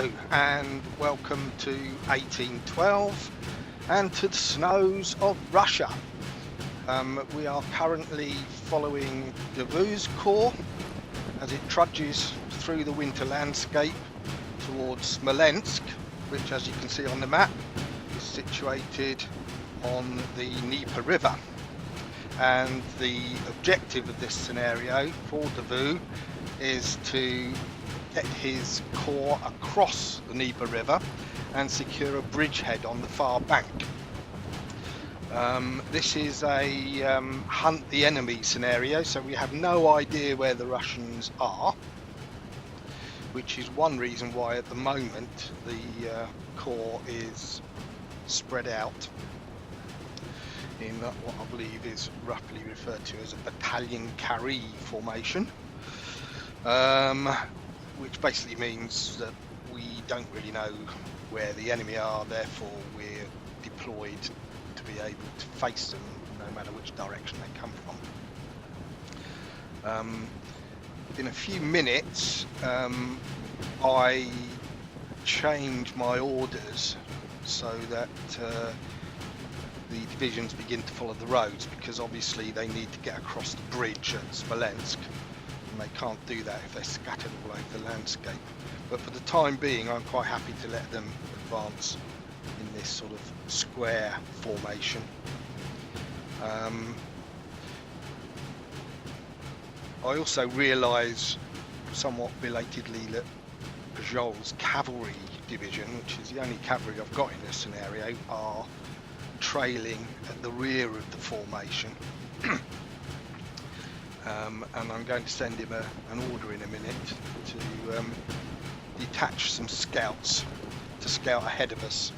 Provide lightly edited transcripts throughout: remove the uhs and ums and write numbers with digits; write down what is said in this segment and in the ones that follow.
Hello and welcome to 1812 and to the snows of Russia. We are currently following Davout's corps as it trudges through the winter landscape towards Smolensk, which, as you can see on the map, is situated on the Dnieper River. And the objective of this scenario for Davout is to get his corps across the Neva River and secure a bridgehead on the far bank. This is a hunt the enemy scenario, so we have no idea where the Russians are, which is one reason why at the moment the corps is spread out in what I believe is roughly referred to as a battalion carry formation. Which basically means that we don't really know where the enemy are, therefore we're deployed to be able to face them no matter which direction they come from. Within a few minutes I change my orders so that the divisions begin to follow the roads, because obviously they need to get across the bridge at Smolensk. They can't do that if they're scattered all over the landscape. But for the time being, I'm quite happy to let them advance in this sort of square formation. I also realise, somewhat belatedly, that Pajol's cavalry division, which is the only cavalry I've got in this scenario, are trailing at the rear of the formation. And I'm going to send him an order in a minute to detach some scouts to scout ahead of us,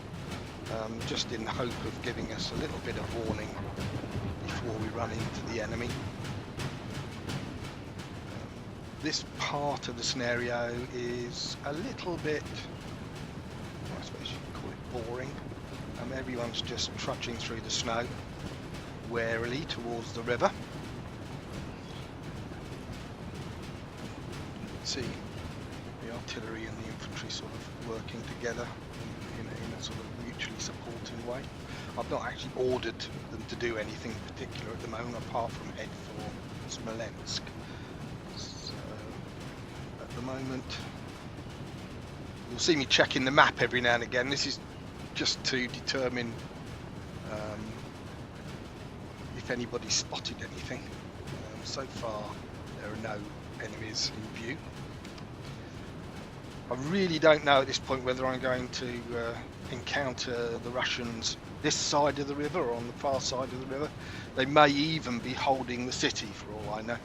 just in the hope of giving us a little bit of warning before we run into the enemy. This part of the scenario is a little bit, I suppose you could call it boring. Everyone's just trudging through the snow warily towards the river. See the artillery and the infantry sort of working together in a sort of mutually supporting way. I've not actually ordered them to do anything particular at the moment apart from head for Smolensk. So at the moment you'll see me checking the map every now and again. This is just to determine if anybody's spotted anything. So far there are no enemies in view. I really don't know at this point whether I'm going to encounter the Russians this side of the river or on the far side of the river. They may even be holding the city for all I know.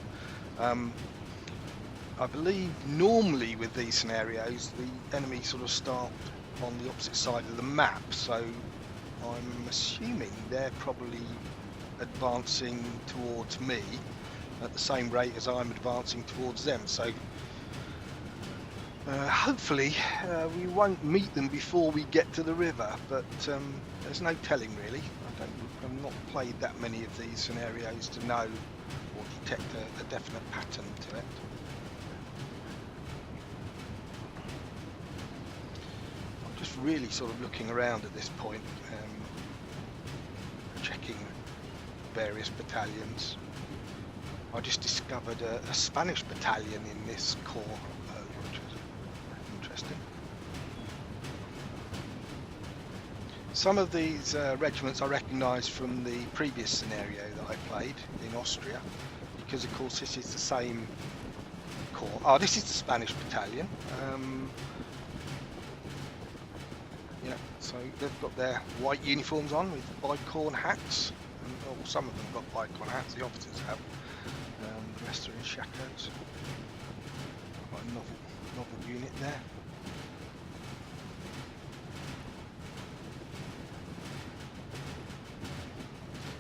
I believe normally with these scenarios the enemy sort of start on the opposite side of the map, so I'm assuming they're probably advancing towards me at the same rate as I'm advancing towards them, so hopefully we won't meet them before we get to the river, but there's no telling really. I've not played that many of these scenarios to know or detect a definite pattern to it. I'm just really sort of looking around at this point, checking various battalions. I just discovered a Spanish battalion in this corps, which was interesting. Some of these regiments I recognise from the previous scenario that I played in Austria, because of course this is the same corps. Oh, this is the Spanish battalion. Yeah, so they've got their white uniforms on with bicorn hats. Well, some of them got bicorn hats, the officers have. The rest are in shackles. Quite a novel unit there.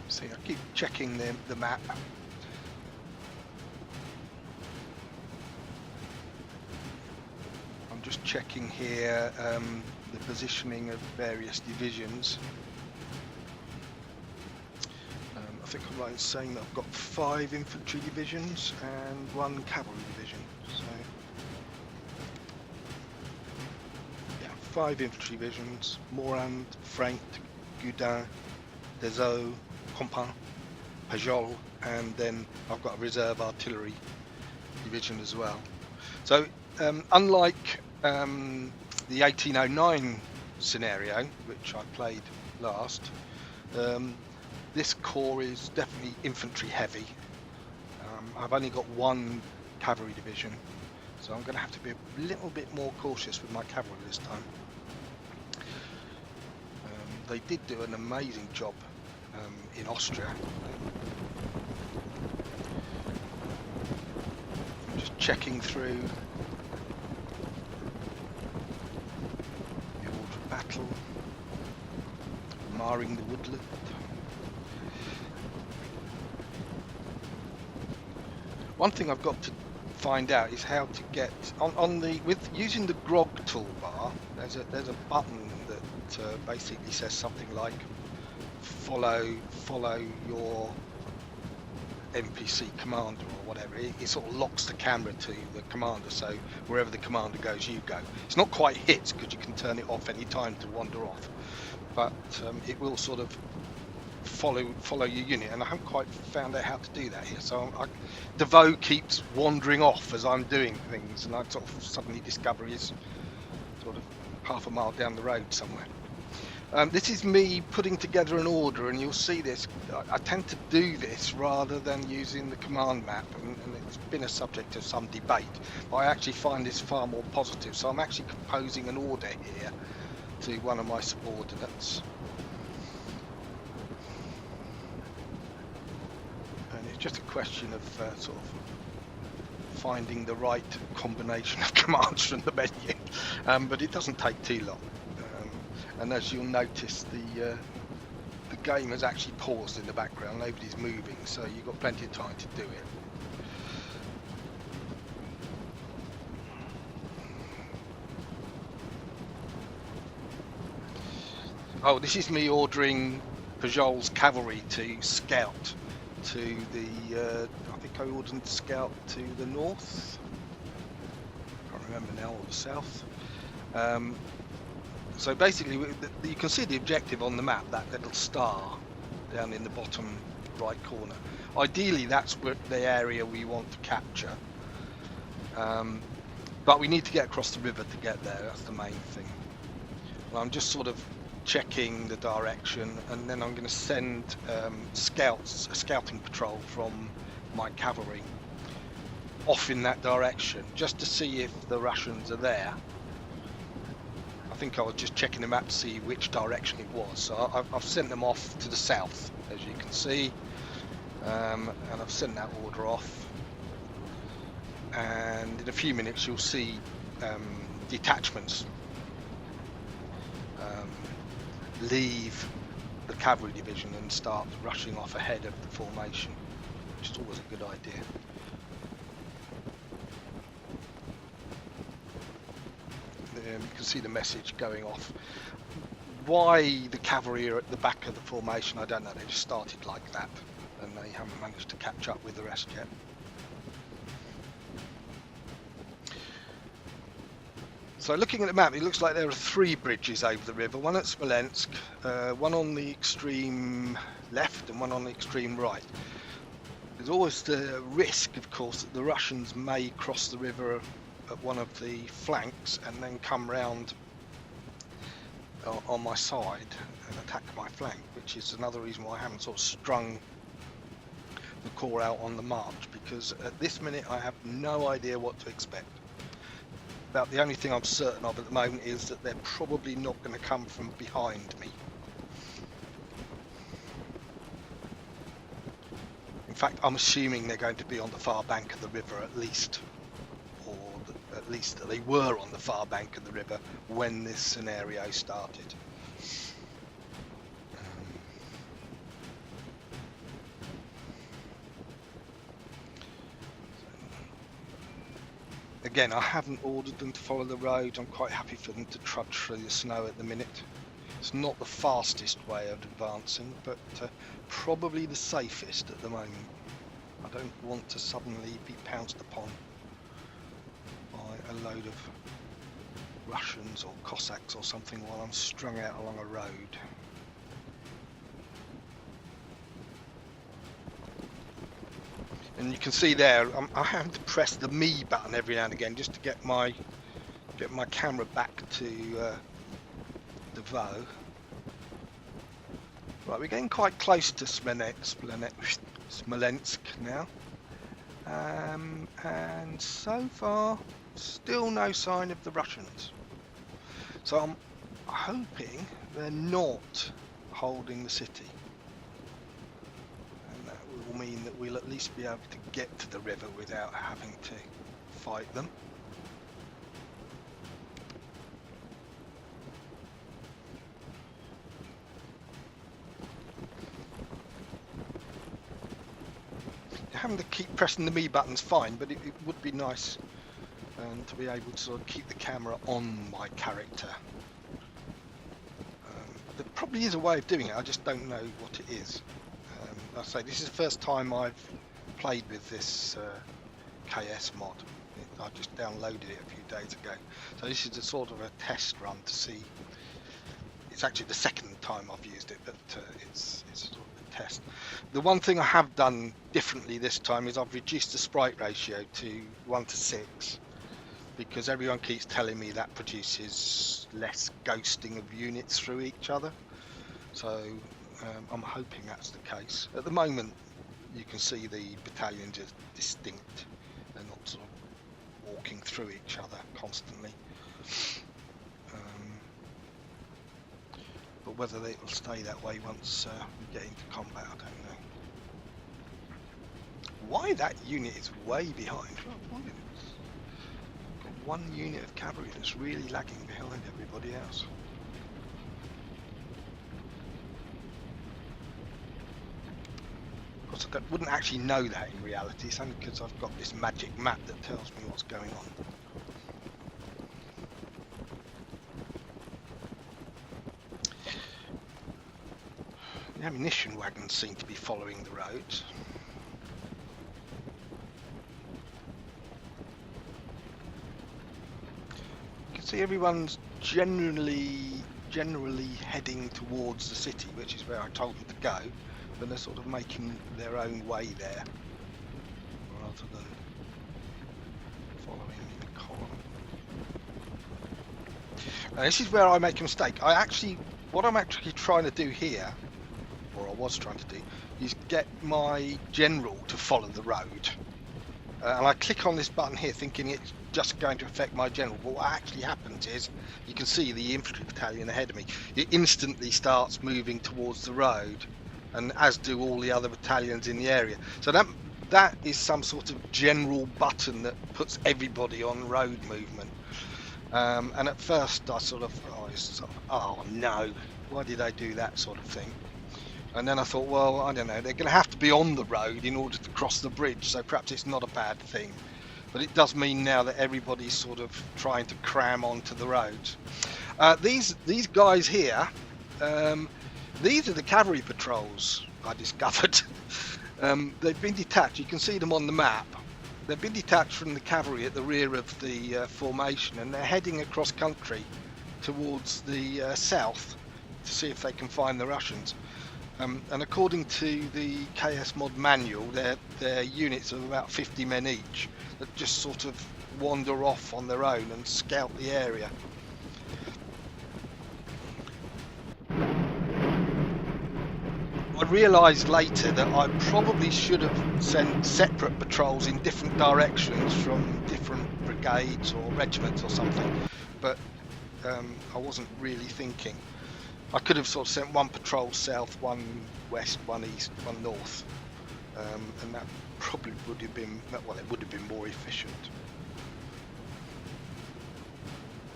See, I keep checking the map. I'm just checking here the positioning of various divisions. I think I'm right in saying that I've got 5 infantry divisions and 1 cavalry division. So 5 infantry divisions: Morand, Frank, Gudin, Dezo, Compin, Pajol, and then I've got a reserve artillery division as well. So unlike the 1809 scenario, which I played last, this corps is definitely infantry heavy. I've only got 1 cavalry division, so I'm going to have to be a little bit more cautious with my cavalry this time. They did do an amazing job in Austria. I'm just checking through the order of battle, marring the woodland. One thing I've got to find out is how to get on the using the grog toolbar. There's a button that basically says something like follow your NPC commander or whatever. It sort of locks the camera to the commander, so wherever the commander goes, you go. It's not quite hits because you can turn it off any time to wander off, but it will sort of follow your unit, and I haven't quite found out how to do that here. So Davout keeps wandering off as I'm doing things, and I sort of suddenly discover he's sort of half a mile down the road somewhere. This is me putting together an order, and you'll see this. I tend to do this rather than using the command map, and it's been a subject of some debate, but I actually find this far more positive. So I'm actually composing an order here to one of my subordinates. It's just a question of sort of finding the right combination of commands from the menu, but it doesn't take too long. And as you'll notice, the game has actually paused in the background. Nobody's moving, so you've got plenty of time to do it. Oh, this is me ordering Pajol's cavalry to scout to the, I think I ordered scout to the north, can't remember now, or the south. So basically you can see the objective on the map, that little star down in the bottom right corner. Ideally that's the area we want to capture, but we need to get across the river to get there. That's the main thing. Well, I'm just sort of checking the direction, and then I'm going to send a scouting patrol from my cavalry off in that direction just to see if the Russians are there. I think I was just checking the map to see which direction it was, so I've sent them off to the south, as you can see, and I've sent that order off, and in a few minutes you'll see detachments leave the cavalry division and start rushing off ahead of the formation, which is always a good idea. You can see the message going off. Why the cavalry are at the back of the formation, I don't know. They just started like that, and they haven't managed to catch up with the rest yet. So looking at the map, it looks like there are 3 bridges over the river, one at Smolensk, one on the extreme left and one on the extreme right. There's always the risk, of course, that the Russians may cross the river at one of the flanks and then come round on my side and attack my flank, which is another reason why I haven't sort of strung the corps out on the march, because at this minute I have no idea what to expect. About the only thing I'm certain of at the moment is that they're probably not going to come from behind me. In fact, I'm assuming they're going to be on the far bank of the river at least, or at least that they were on the far bank of the river when this scenario started. Again, I haven't ordered them to follow the road. I'm quite happy for them to trudge through the snow at the minute. It's not the fastest way of advancing, but probably the safest at the moment. I don't want to suddenly be pounced upon by a load of Russians or Cossacks or something while I'm strung out along a road. And you can see there, I have to press the me button every now and again just to get my camera back to Davout. Right, we're getting quite close to Smolensk now, and so far still no sign of the Russians. So I'm hoping they're not holding the city. Will mean that we'll at least be able to get to the river without having to fight them. Having to keep pressing the me button's fine, but it would be nice to be able to sort of keep the camera on my character. There probably is a way of doing it, I just don't know what it is. I say this is the first time I've played with this KS mod. I just downloaded it a few days ago, so this is a sort of a test run to see. It's actually the second time I've used it, but it's sort of a test. The one thing I have done differently this time is I've reduced the sprite ratio to 1:6, because everyone keeps telling me that produces less ghosting of units through each other. So I'm hoping that's the case. At the moment, you can see the battalions are distinct. They're not sort of walking through each other constantly. But whether they will stay that way once we get into combat, I don't know. Why that unit is way behind? Got one unit of cavalry that's really lagging behind everybody else. Of course, I wouldn't actually know that in reality. It's only because I've got this magic map that tells me what's going on. The ammunition wagons seem to be following the roads. You can see everyone's generally heading towards the city, which is where I told them to go. But they're sort of making their own way there, rather than following in a column. Now, this is where I make a mistake. What I'm actually trying to do here, or I was trying to do, is get my general to follow the road. And I click on this button here thinking it's just going to affect my general, but what actually happens is, you can see the infantry battalion ahead of me. It instantly starts moving towards the road, and as do all the other battalions in the area. So that is some sort of general button that puts everybody on road movement. And at first I oh no, why did I do that sort of thing? And then I thought, well, I don't know, they're going to have to be on the road in order to cross the bridge, so perhaps it's not a bad thing. But it does mean now that everybody's sort of trying to cram onto the roads. These guys here, these are the cavalry patrols I discovered. They've been detached. You can see them on the map. They've been detached from the cavalry at the rear of the formation, and they're heading across country towards the south to see if they can find the Russians. And according to the KS Mod manual, they're units of about 50 men each that just sort of wander off on their own and scout the area. I realised later that I probably should have sent separate patrols in different directions from different brigades or regiments or something, but I wasn't really thinking. I could have sort of sent one patrol south, one west, one east, one north, and that probably would have been, well, it would have been more efficient.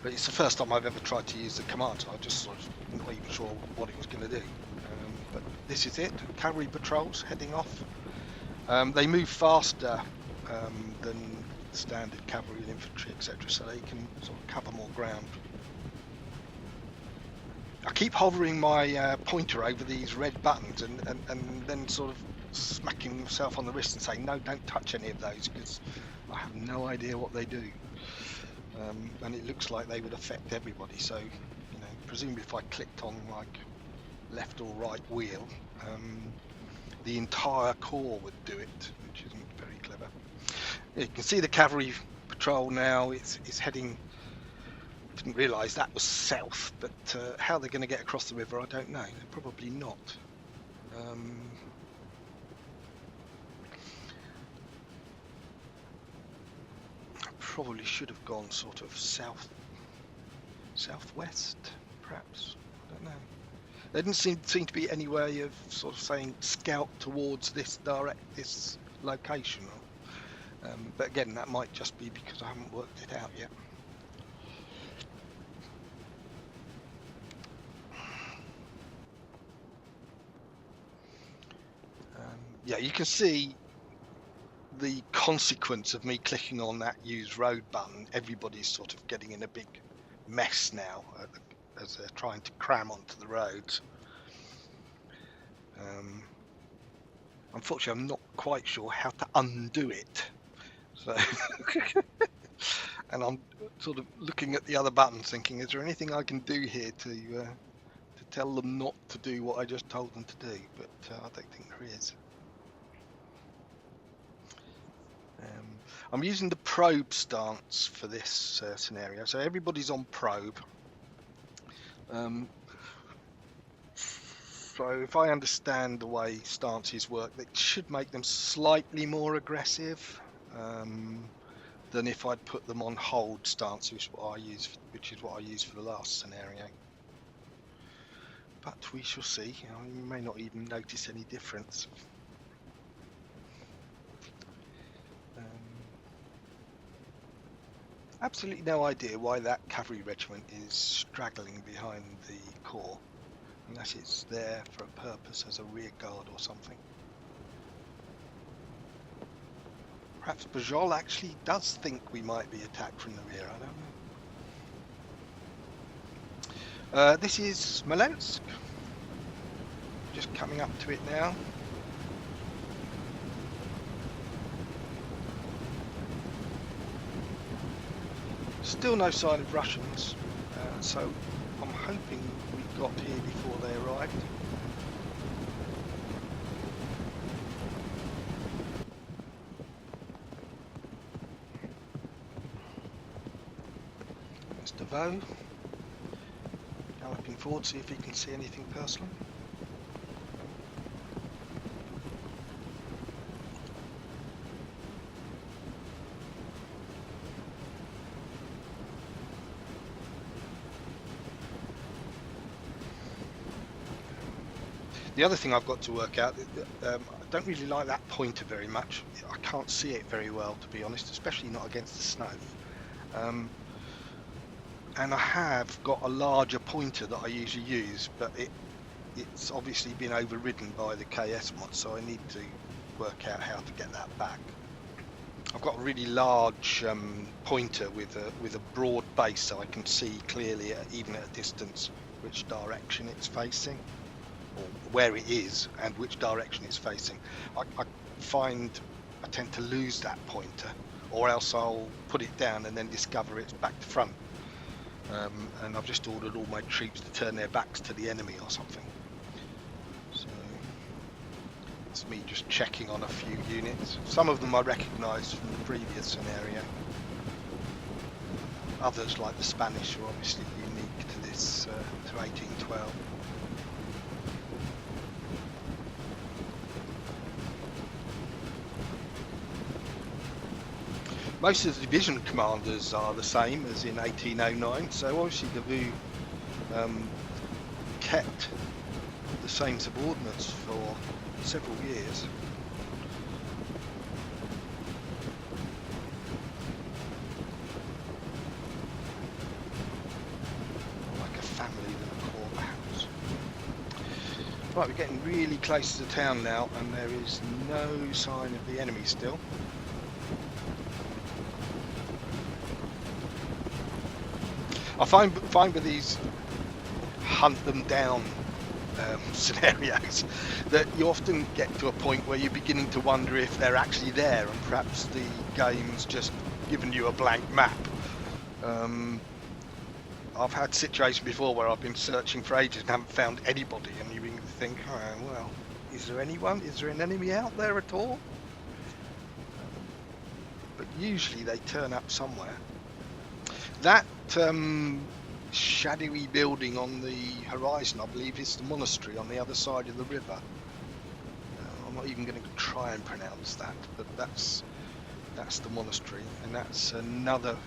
But it's the first time I've ever tried to use the command, so I just sort of not even sure what it was going to do. But this is it, cavalry patrols heading off. They move faster than standard cavalry and infantry, etc., so they can sort of cover more ground. I keep hovering my pointer over these red buttons and then sort of smacking myself on the wrist and saying, no, don't touch any of those, because I have no idea what they do. and it looks like they would affect everybody. So, you know, presumably if I clicked on like left or right wheel, the entire corps would do it, which isn't very clever. You can see the cavalry patrol now. It's heading. Didn't realise that was south, but how they're going to get across the river, I don't know. They're probably not. I probably should have gone sort of southwest, perhaps. I don't know. There didn't seem to be any way of sort of saying scout towards this location. But again, that might just be because I haven't worked it out yet. Yeah, you can see the consequence of me clicking on that use road button. Everybody's sort of getting in a big mess now as they're trying to cram onto the roads. Unfortunately, I'm not quite sure how to undo it. So, and I'm sort of looking at the other buttons thinking, is there anything I can do here to tell them not to do what I just told them to do? But I don't think there is. I'm using the probe stance for this scenario, so everybody's on probe. So if I understand the way stances work, it should make them slightly more aggressive than if I'd put them on hold stance, which is what I used for the last scenario. But we shall see. You know, you may not even notice any difference. Absolutely no idea why that cavalry regiment is straggling behind the corps, unless it's there for a purpose as a rear guard or something. Perhaps Bajol actually does think we might be attacked from the rear, I don't know. This is Smolensk. Just coming up to it now. Still no sign of Russians, so I'm hoping we got here before they arrived. There's Davout, galloping forward, see if he can see anything personal. The other thing I've got to work out, I don't really like that pointer very much. I can't see it very well, to be honest, especially not against the snow. And I have got a larger pointer that I usually use, but it's obviously been overridden by the KS mod, so I need to work out how to get that back. I've got a really large pointer with a broad base, so I can see clearly, even at a distance, which direction it's facing, or where it is and which direction it's facing. I find I tend to lose that pointer, or else I'll put it down and then discover it's back to front. And I've just ordered all my troops to turn their backs to the enemy or something. So it's me just checking on a few units. Some of them I recognise from the previous scenario. Others, like the Spanish, are obviously unique to this, to 1812. Most of the division commanders are the same as in 1809, so obviously Davout kept the same subordinates for several years. Like a family than a corps perhaps. Right, we're getting really close to the town now, and there is no sign of the enemy still. I find with these hunt them down scenarios that you often get to a point where you're beginning to wonder if they're actually there, and perhaps the game's just given you a blank map. I've had situations before where I've been searching for ages and haven't found anybody, and you think, oh, well, is there anyone? Is there an enemy out there at all? But usually they turn up somewhere. That shadowy building on the horizon, I believe, is the monastery on the other side of the river. I'm not even going to try and pronounce that, but that's the monastery, and that's another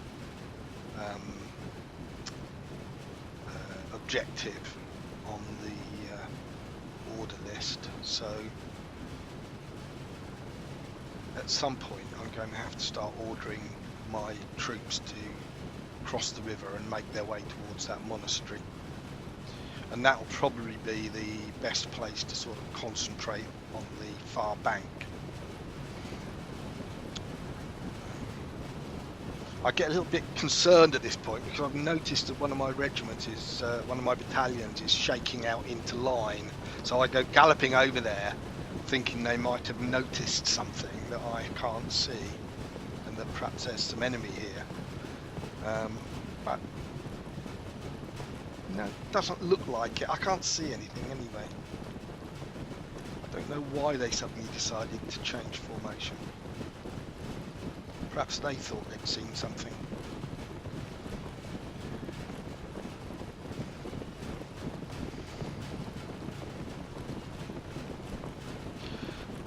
objective on the order list. So at some point I'm going to have to start ordering my troops to cross the river and make their way towards that monastery, and that will probably be the best place to sort of concentrate on the far bank. I get a little bit concerned at this point because I've noticed that one of my regiments is, one of my battalions is shaking out into line. So I go galloping over there thinking they might have noticed something that I can't see and that perhaps there's some enemy here. But no, it doesn't look like it. I can't see anything anyway. I don't know why they suddenly decided to change formation. Perhaps they thought they'd seen something.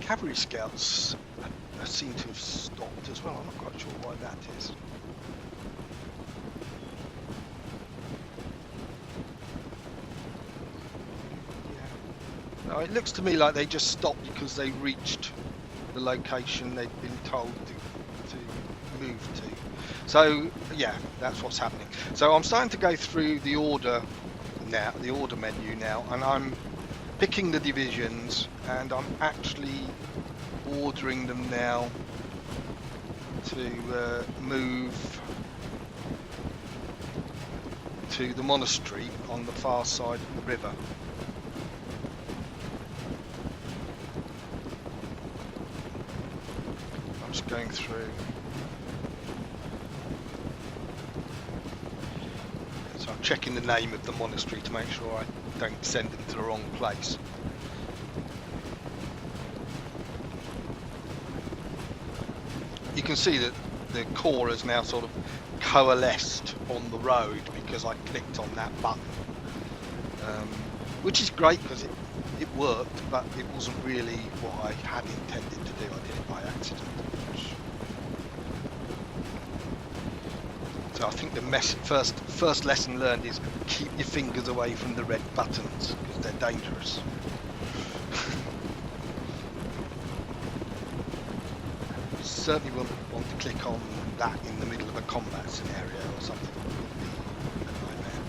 Cavalry scouts seem to have stopped as well. I'm not quite sure why that is. Yeah. No, it looks to me like they just stopped because they reached the location they'd been told to move to. So yeah, that's what's happening. So I'm starting to go through the order now, the order menu now, and I'm picking the divisions, and I'm actually ordering them now to move to the monastery on the far side of the river. I'm just going through. So I'm checking the name of the monastery to make sure I don't send them to the wrong place. You can see that the core has now sort of coalesced on the road because I clicked on that button, which is great because it worked, but it wasn't really what I had intended to do. I did it by accident. So I think the first lesson learned is keep your fingers away from the red buttons because they're dangerous. Certainly wouldn't want to click on that in the middle of a combat scenario or something. It would be a nightmare.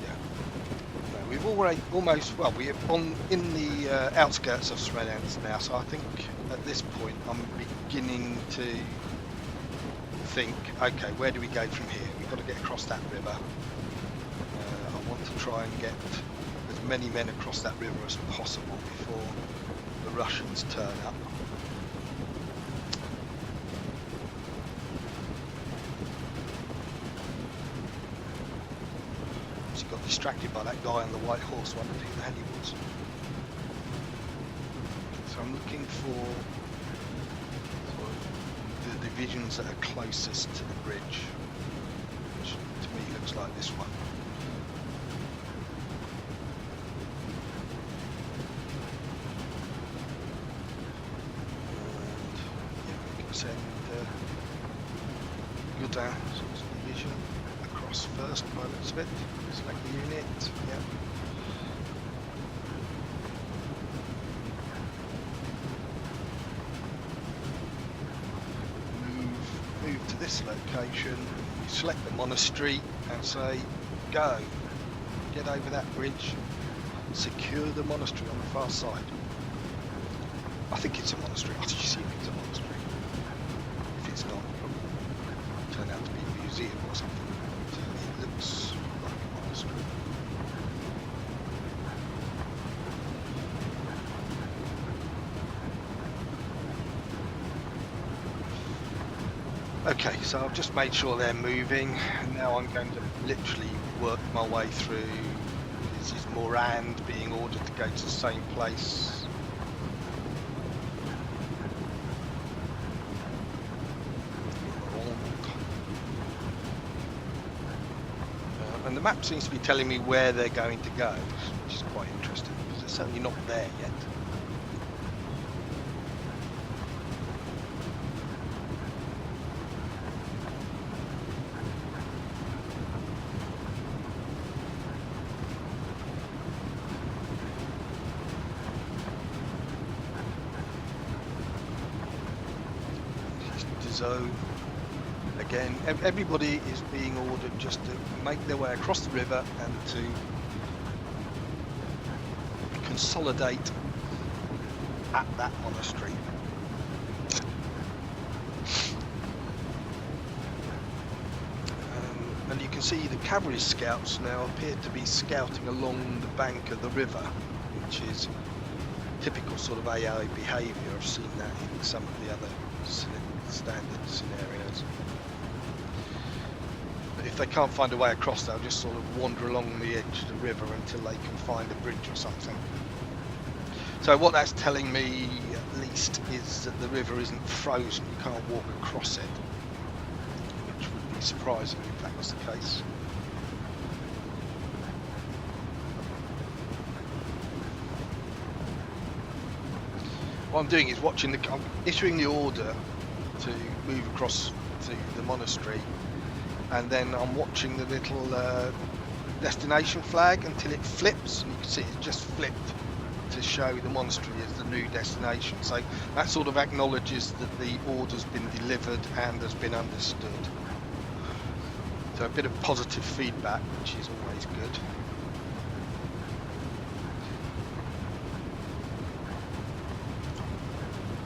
Yeah. No, we've almost, well, we're in the outskirts of Sprites now, so I think at this point I'm beginning to think, okay, where do we go from here? We've got to get across that river. I want to try and get as many men across that river as possible before the Russians turn up. She got distracted by that guy on the white horse, wondering who the hell he was. So I'm looking for sort of the divisions that are closest to the bridge, which to me looks like this one. Send Gudin division across first by the looks of it. Select the unit. Yep. Move to this location. You select the monastery and say go. Get over that bridge. Secure the monastery on the far side. I think it's a monastery. I assume it's a monastery. It's not, it'll turn out to be a museum or something. It looks like a monastery. Okay, so I've just made sure they're moving, and now I'm going to literally work my way through. This is Morand being ordered to go to the same place. And the map seems to be telling me where they're going to go, which is quite interesting, because they're certainly not there yet. So again, everybody is being ordered just to make their way across the river and to consolidate at that monastery. And you can see the cavalry scouts now appear to be scouting along the bank of the river, which is typical sort of AI behaviour. I've seen that in some of the other standard scenarios. But if they can't find a way across, they'll just sort of wander along the edge of the river until they can find a bridge or something. So what that's telling me, at least, is that the river isn't frozen. You can't walk across it, which would be surprising if that was the case. What I'm doing is I'm issuing the order to move across to the monastery, and then I'm watching the little destination flag until it flips, and you can see it just flipped to show the monastery as the new destination. So that sort of acknowledges that the order's been delivered and has been understood. So a bit of positive feedback, which is always good.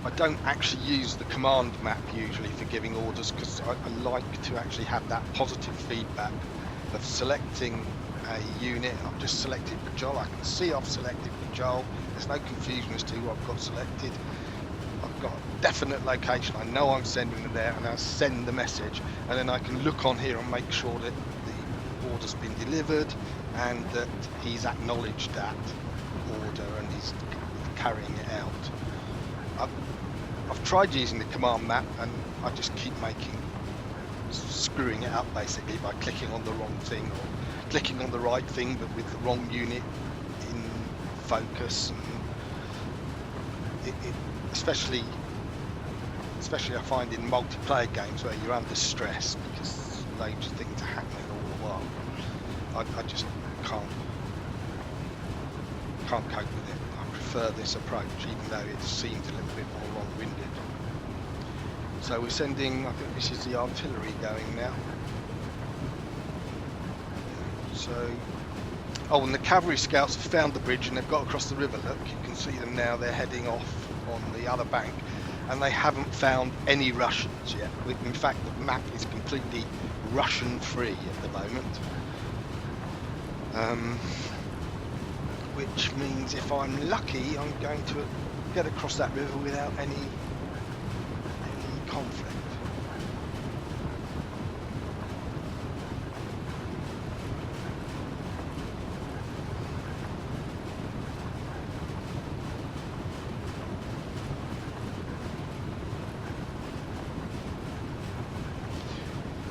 I don't actually use the command map usually for giving orders, because I like to actually have that positive feedback of selecting a unit. I've just selected Bajol. I can see I've selected Bajol. There's no confusion as to who I've got selected. I've got a definite location. I know I'm sending them there, and I'll send the message, and then I can look on here and make sure that the order's been delivered and that he's acknowledged that order and he's carrying it out. I've tried using the command map, and I just keep screwing it up basically by clicking on the wrong thing, or clicking on the right thing but with the wrong unit in focus. And especially I find in multiplayer games where you're under stress because loads of things are happening all the while, I just can't cope with it. I prefer this approach, even though it seems a little bit more long-winded. So we're sending, I think this is the artillery going now. So, oh, and the cavalry scouts have found the bridge and they've got across the river. Look, you can see them now. They're heading off on the other bank, and they haven't found any Russians yet. In fact, the map is completely Russian-free at the moment. Which means if I'm lucky, I'm going to get across that river without any conflict.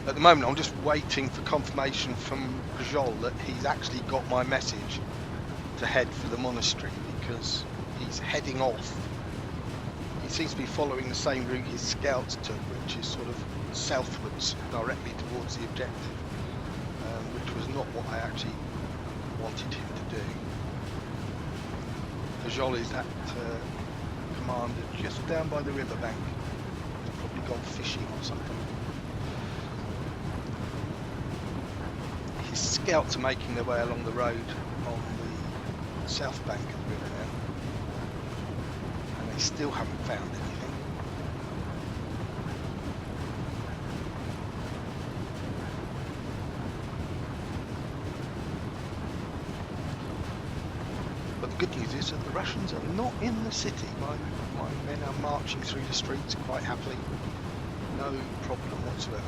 At the moment, I'm just waiting for confirmation from Bajol that he's actually got my message to head for the monastery, because he's heading off. He seems to be following the same route his scouts took, which is sort of southwards, directly towards the objective, which was not what I actually wanted him to do. Bajol is that commander just down by the riverbank. He's probably gone fishing or something. His scouts are making their way along the road on the south bank of the river now, and they still haven't found anything. But the good news is that the Russians are not in the city. My men are marching through the streets quite happily. No problem whatsoever.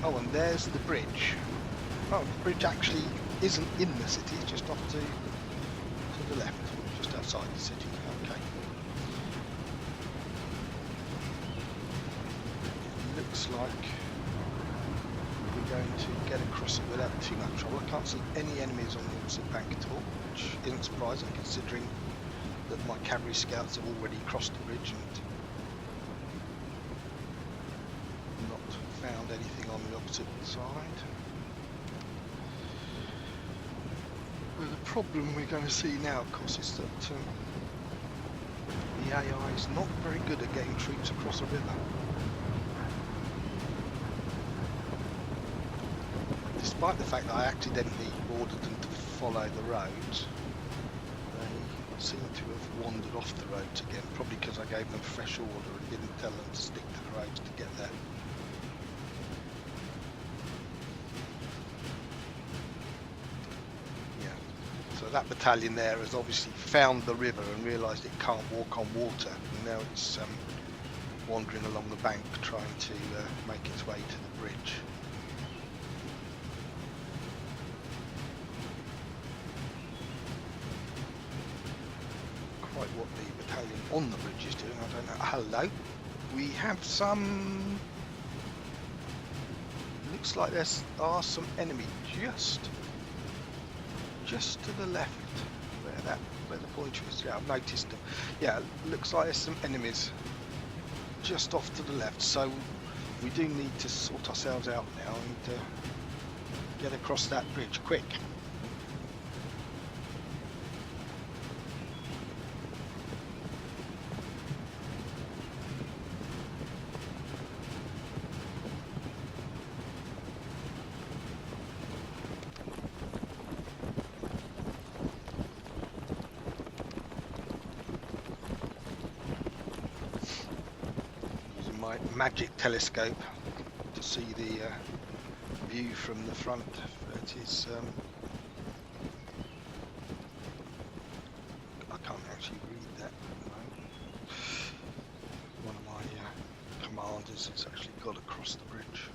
Oh, and there's the bridge. Oh, the bridge actually isn't in the city, it's just off to the left, just outside the city. Okay. Looks like we're going to get across it without too much trouble. I can't see any enemies on the opposite bank at all, which isn't surprising considering that my cavalry scouts have already crossed the bridge and found anything on the opposite side. Well, the problem we're going to see now, of course, is that the AI is not very good at getting troops across a river. Despite the fact that I accidentally ordered them to follow the roads, they seem to have wandered off the roads again, probably because I gave them fresh order and didn't tell them to stick to the roads to get there. That battalion there has obviously found the river and realised it can't walk on water, and now it's wandering along the bank trying to make its way to the bridge. Quite what the battalion on the bridge is doing, I don't know. Hello, we have some... Looks like there are some enemy just to the left, where the pointer is. Yeah, I've noticed them. Yeah, looks like there's some enemies just off to the left, so we do need to sort ourselves out now and get across that bridge quick. Magic telescope to see the view from the front. It is I can't actually read that at the moment. One of my commanders has actually got across the bridge.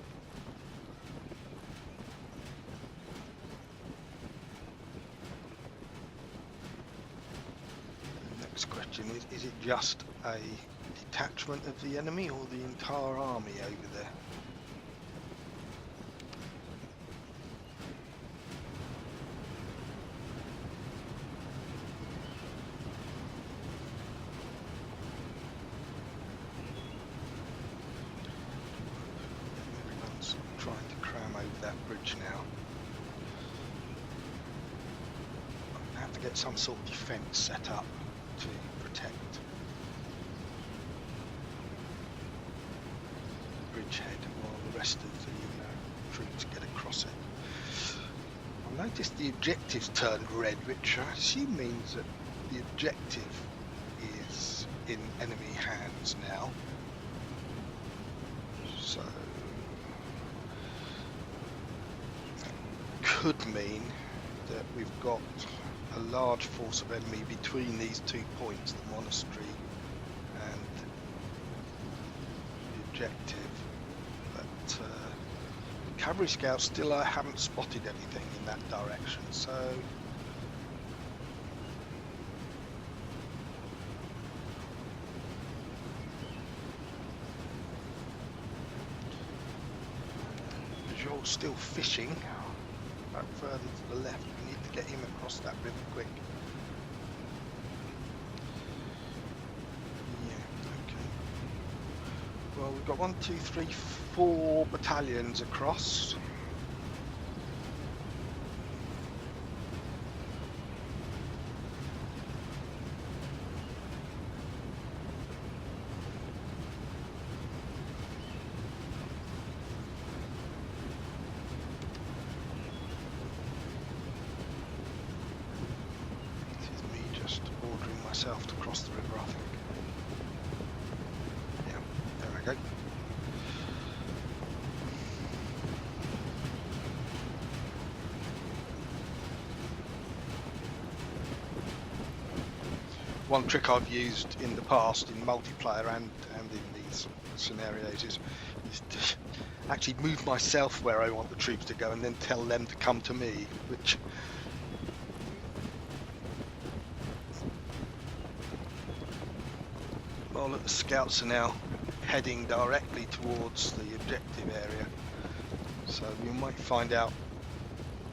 The next question is it just a detachment of the enemy or the entire army over there? Everyone's trying to cram over that bridge now. I'm going to have to get some sort of defence set up to protect bridgehead while the rest of the troops get across it. I noticed the objectives turned red, which I assume means that the objective is in enemy hands now. So that could mean that we've got a large force of enemy between these 2 points, the monastery and the objective. Cavalry scouts still haven't spotted anything in that direction, so Joel's still fishing back further to the left. We need to get him across that river quick. Well, we've got 1, 2, 3, 4 battalions across. ordering myself to cross the river, I think. Yeah, there we go. One trick I've used in the past in multiplayer and in these scenarios is to actually move myself where I want the troops to go and then tell them to come to me, which well, look, the scouts are now heading directly towards the objective area, so we might find out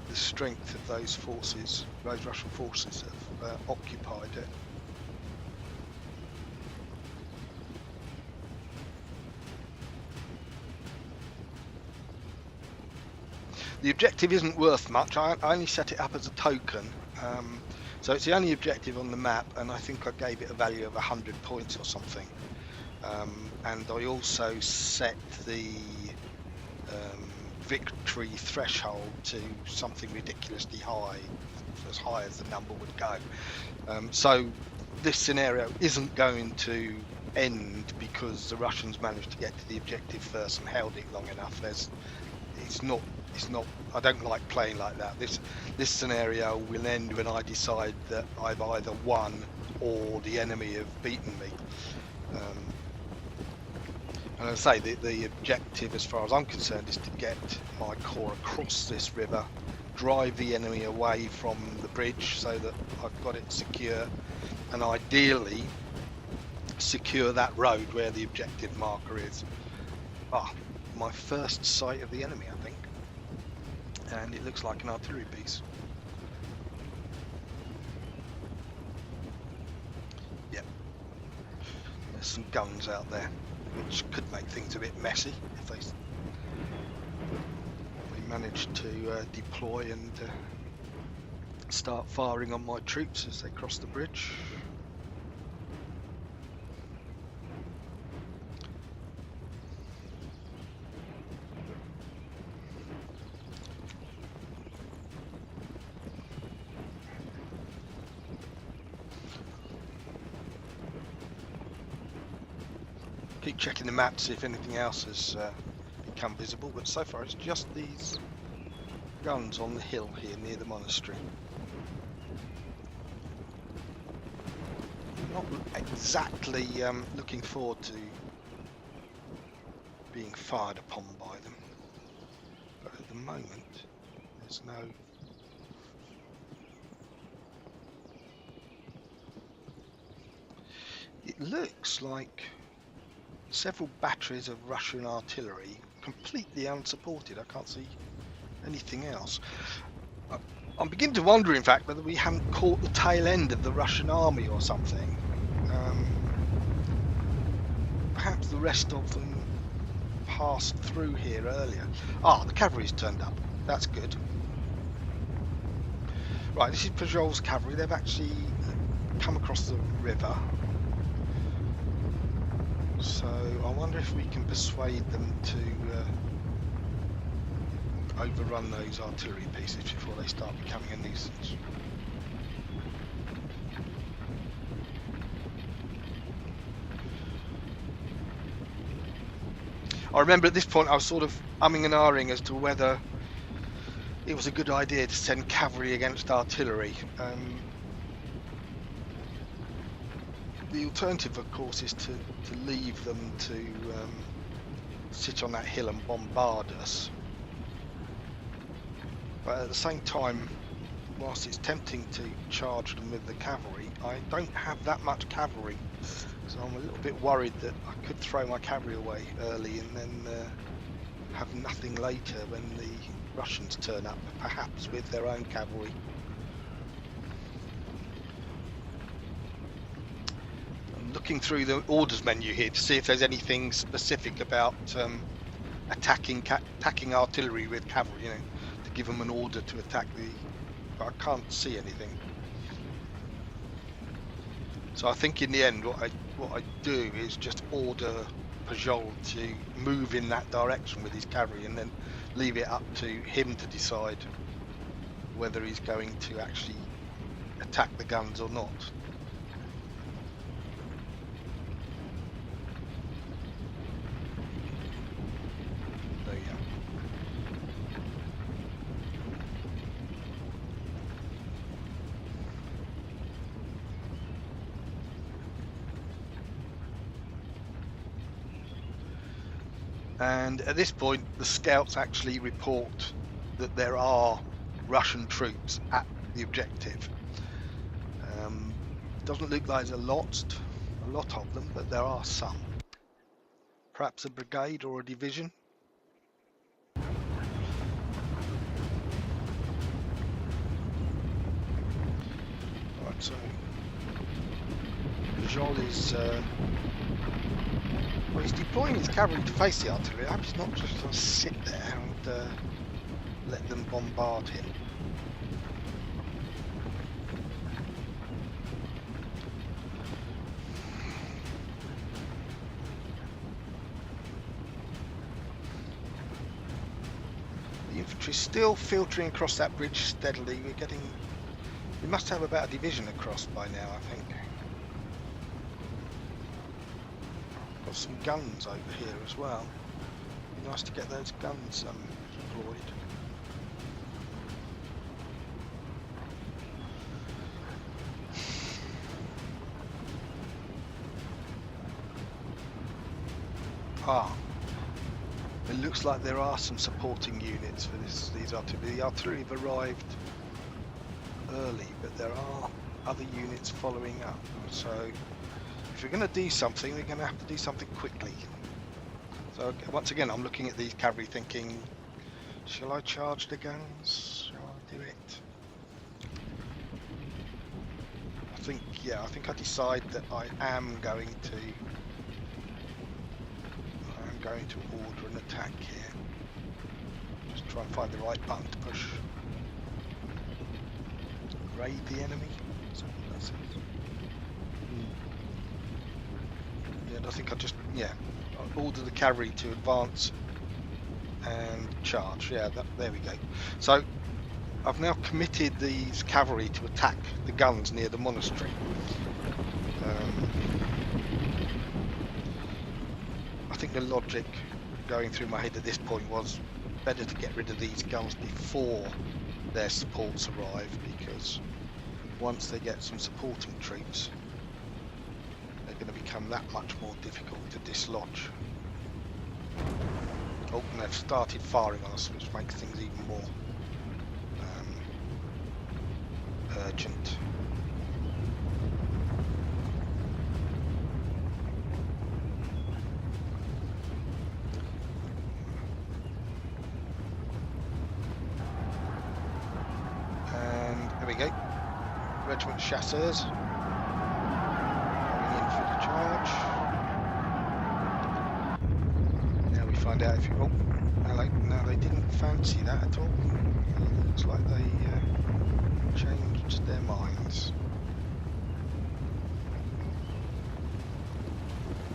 the strength of those forces, those Russian forces that have occupied it. The objective isn't worth much. I only set it up as a token, so it's the only objective on the map, and I think I gave it a value of 100 points or something. And I also set the victory threshold to something ridiculously high, as high as the number would go. So this scenario isn't going to end because the Russians managed to get to the objective first and held it long enough. It's not. I don't like playing like that. This scenario will end when I decide that I've either won or the enemy have beaten me. And as I say, the objective, as far as I'm concerned, is to get my corps across this river, drive the enemy away from the bridge so that I've got it secure, and ideally secure that road where the objective marker is. My first sight of the enemy, I think. And it looks like an artillery piece. Yep. There's some guns out there, which could make things a bit messy if they manage to deploy and start firing on my troops as they cross the bridge. Keep checking the map, see if anything else has become visible, but so far it's just these guns on the hill here near the monastery. Not exactly looking forward to being fired upon by them, but at the moment there's no... It looks like several batteries of Russian artillery, completely unsupported. I can't see anything else. I'm beginning to wonder, in fact, whether we haven't caught the tail end of the Russian army or something. Perhaps the rest of them passed through here earlier. The cavalry's turned up. That's good. Right, this is Pajol's cavalry. They've actually come across the river. So I wonder if we can persuade them to overrun those artillery pieces before they start becoming a nuisance. I remember at this point I was sort of umming and ahhing as to whether it was a good idea to send cavalry against artillery. The alternative, of course, is to leave them to sit on that hill and bombard us. But at the same time, whilst it's tempting to charge them with the cavalry, I don't have that much cavalry. So I'm a little bit worried that I could throw my cavalry away early and then have nothing later when the Russians turn up, perhaps with their own cavalry. Looking through the orders menu here to see if there's anything specific about attacking artillery with cavalry, you know, to give them an order to attack but I can't see anything. So I think in the end what I do is just order Pajol to move in that direction with his cavalry and then leave it up to him to decide whether he's going to actually attack the guns or not. And at this point, the scouts actually report that there are Russian troops at the objective. Doesn't look like there's a lot of them, but there are some. Perhaps a brigade or a division. Right, so Jol is well, he's deploying his cavalry to face the artillery. I hope he's not just going to sit there and let them bombard him. The infantry's still filtering across that bridge steadily. We must have about a division across by now, I think. Got some guns over here as well. Be nice to get those guns deployed. It looks like there are some supporting units for these artillery. The artillery have arrived early, but there are other units following up. So if you're going to do something, we're going to have to do something quickly. So once again, I'm looking at these cavalry thinking, shall I charge the guns? Shall I do it? I think I decide that I am going to order an attack here. Just try and find the right button to push. Raid the enemy. Something like that. Yeah, I think I'll order the cavalry to advance and charge. Yeah, there we go. So I've now committed these cavalry to attack the guns near the monastery. I think the logic going through my head at this point was better to get rid of these guns before their supports arrive, because once they get some supporting troops, they're going to become that much more difficult to dislodge. Oh, and they've started firing on us, which makes things even more urgent. Regiment chasseurs going in for the charge. Now we find out if you... Oh, hello. No, they didn't fancy that at all. Looks like they changed their minds.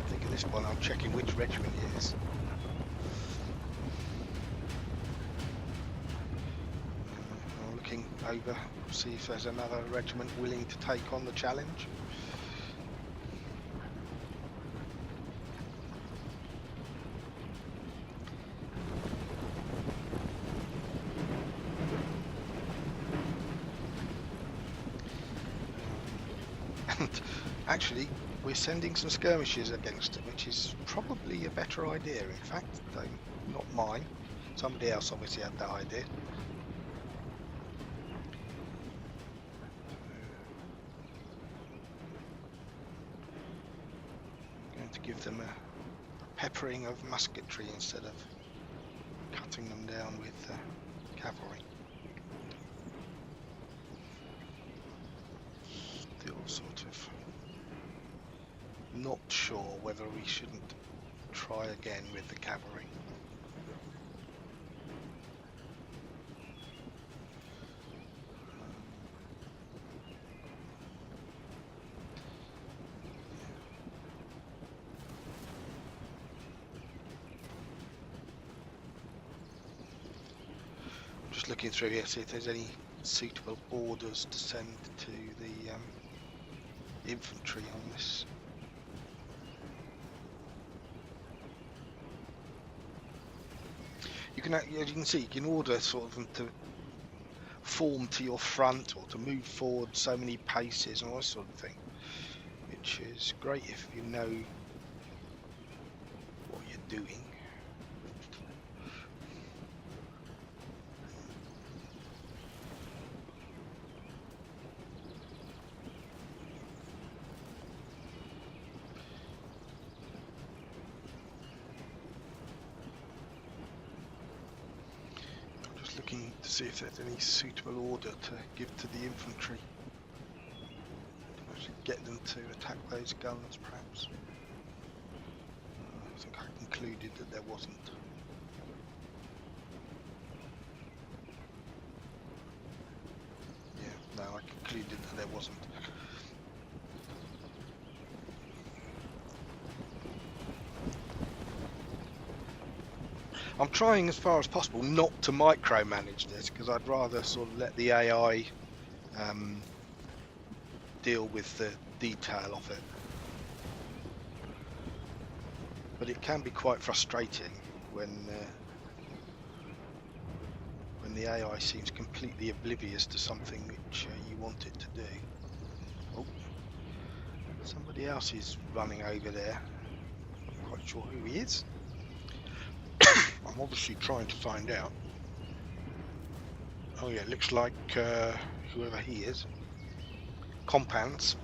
I think at this point I'm checking which regiment it is. I'm looking over, see if there's another regiment willing to take on the challenge. And actually we're sending some skirmishers against it, which is probably a better idea. In fact, though not mine. Somebody else obviously had that idea. Give them a peppering of musketry instead of cutting them down with cavalry. Still sort of not sure whether we shouldn't try again with the cavalry. Looking through here, see if there's any suitable orders to send to the infantry on this. You can, as you can see, you can order sort of them to form to your front or to move forward so many paces and all that sort of thing, which is great if you know what you're doing. looking to see if there's any suitable order to give to the infantry. I should get them to attack those guns, perhaps. I think I concluded that there wasn't. Yeah, no, I concluded that there wasn't. I'm trying as far as possible not to micromanage this, because I'd rather sort of let the AI deal with the detail of it. But it can be quite frustrating when the AI seems completely oblivious to something which you want it to do. Oh, somebody else is running over there. I'm not quite sure who he is. I'm obviously trying to find out. Oh yeah, looks like whoever he is, Compans,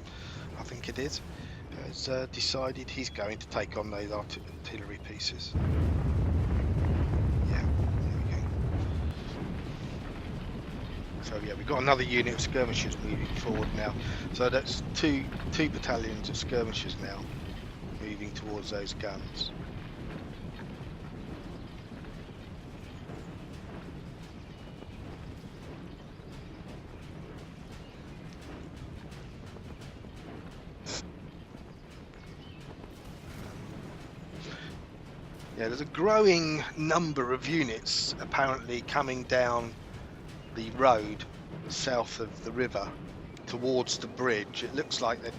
I think it is, has decided he's going to take on those artillery pieces. Yeah, there we go. So yeah, we've got another unit of skirmishers moving forward now. So that's two battalions of skirmishers now moving towards those guns. Yeah, there's a growing number of units apparently coming down the road south of the river towards the bridge. It looks like it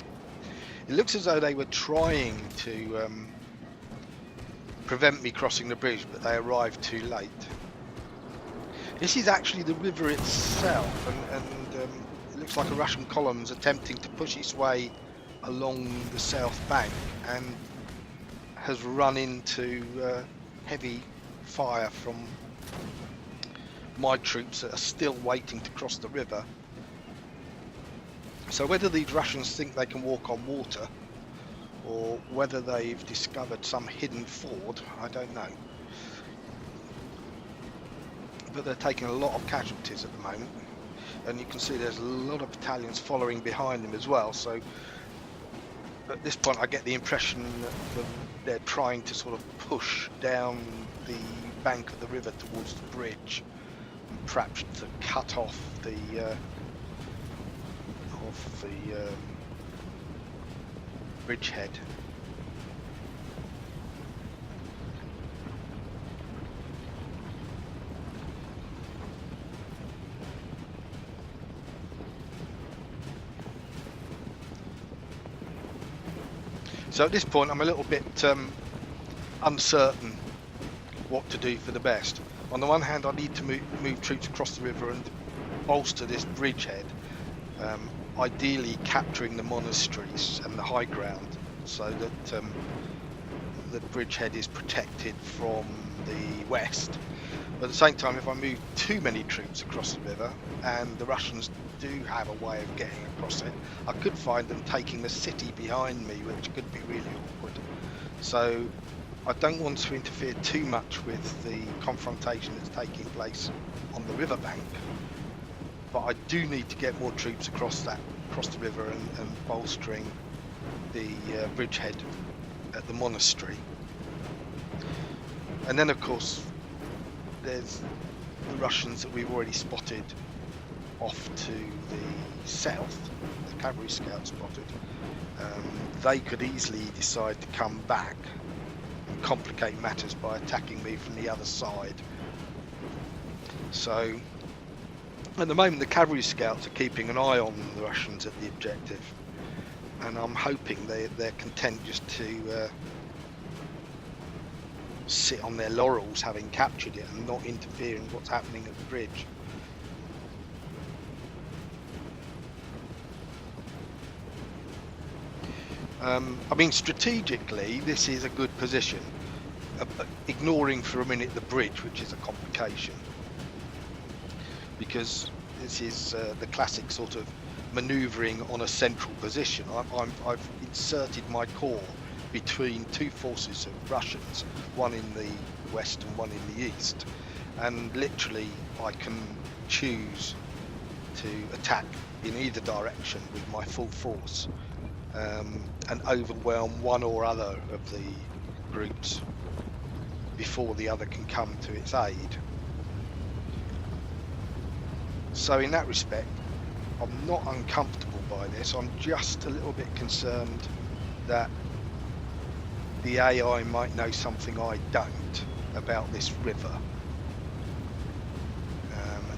looks as though they were trying to prevent me crossing the bridge, but they arrived too late. This is actually the river itself, and it looks like a Russian column's attempting to push its way along the south bank and has run into heavy fire from my troops that are still waiting to cross the river. So whether these Russians think they can walk on water or whether they've discovered some hidden ford, I don't know. But they're taking a lot of casualties at the moment, and you can see there's a lot of battalions following behind them as well. So at this point I get the impression that they're trying to sort of push down the bank of the river towards the bridge, and perhaps to cut off the bridgehead. So at this point I'm a little bit uncertain what to do for the best. On the one hand, I need to move troops across the river and bolster this bridgehead, ideally capturing the monasteries and the high ground so that the bridgehead is protected from the west. But at the same time, if I move too many troops across the river, and the Russians do have a way of getting across it, I could find them taking the city behind me, which could be really awkward. So I don't want to interfere too much with the confrontation that's taking place on the riverbank, but I do need to get more troops across the river and bolstering the bridgehead at the monastery. And then of course there's the Russians that we've already spotted off to the south, the cavalry scouts spotted. They could easily decide to come back and complicate matters by attacking me from the other side. So at the moment the cavalry scouts are keeping an eye on the Russians at the objective, and I'm hoping they're content just to sit on their laurels having captured it and not interfere in what's happening at the bridge. I mean, strategically this is a good position, ignoring for a minute the bridge, which is a complication, because this is the classic sort of manoeuvring on a central position. I've inserted my corps between two forces of Russians, one in the west and one in the east, and literally I can choose to attack in either direction with my full force, and overwhelm one or other of the groups before the other can come to its aid. So in that respect, I'm not uncomfortable by this. I'm just a little bit concerned that the AI might know something I don't about this river,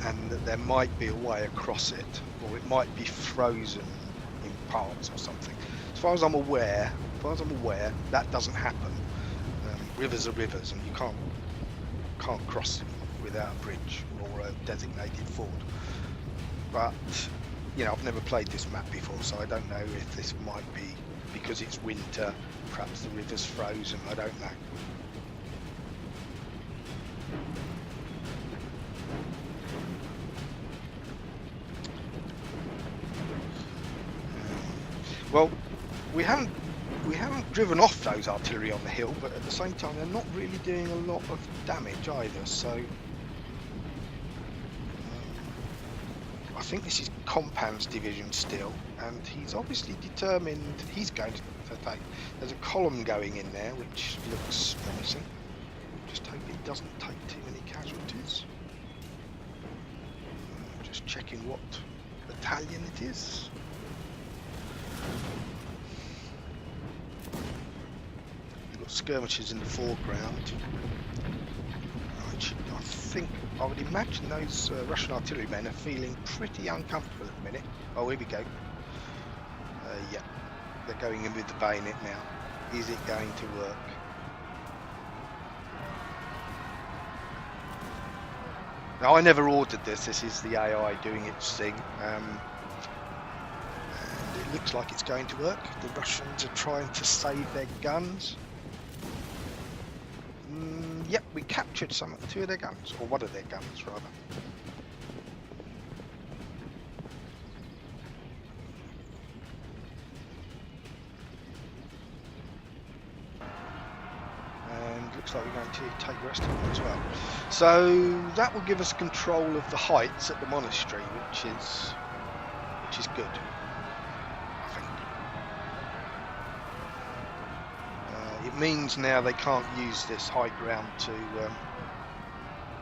and that there might be a way across it, or it might be frozen in parts or something. As far as I'm aware, that doesn't happen. Rivers are rivers, and you can't cross them without a bridge or a designated ford. But you know, I've never played this map before, so I don't know if this might be because it's winter. Perhaps the river's frozen. I don't know. Well, we haven't driven off those artillery on the hill, but at the same time they're not really doing a lot of damage either. So I think this is Compan's division still, and he's obviously determined he's going to take. There's a column going in there which looks promising. Just hope it doesn't take too many casualties. Just checking what battalion it is. We've got skirmishers in the foreground. I think, I would imagine those Russian artillerymen are feeling pretty uncomfortable at the minute. Oh, here we go. Yeah, they're going in with the bayonet now. Is it going to work? Now, I never ordered this. This is the AI doing its thing. And it looks like it's going to work. The Russians are trying to save their guns. Yep, we captured two of their guns, or one of their guns rather. And looks like we're going to take the rest of them as well. So that will give us control of the heights at the monastery, which is good. It means now they can't use this high ground to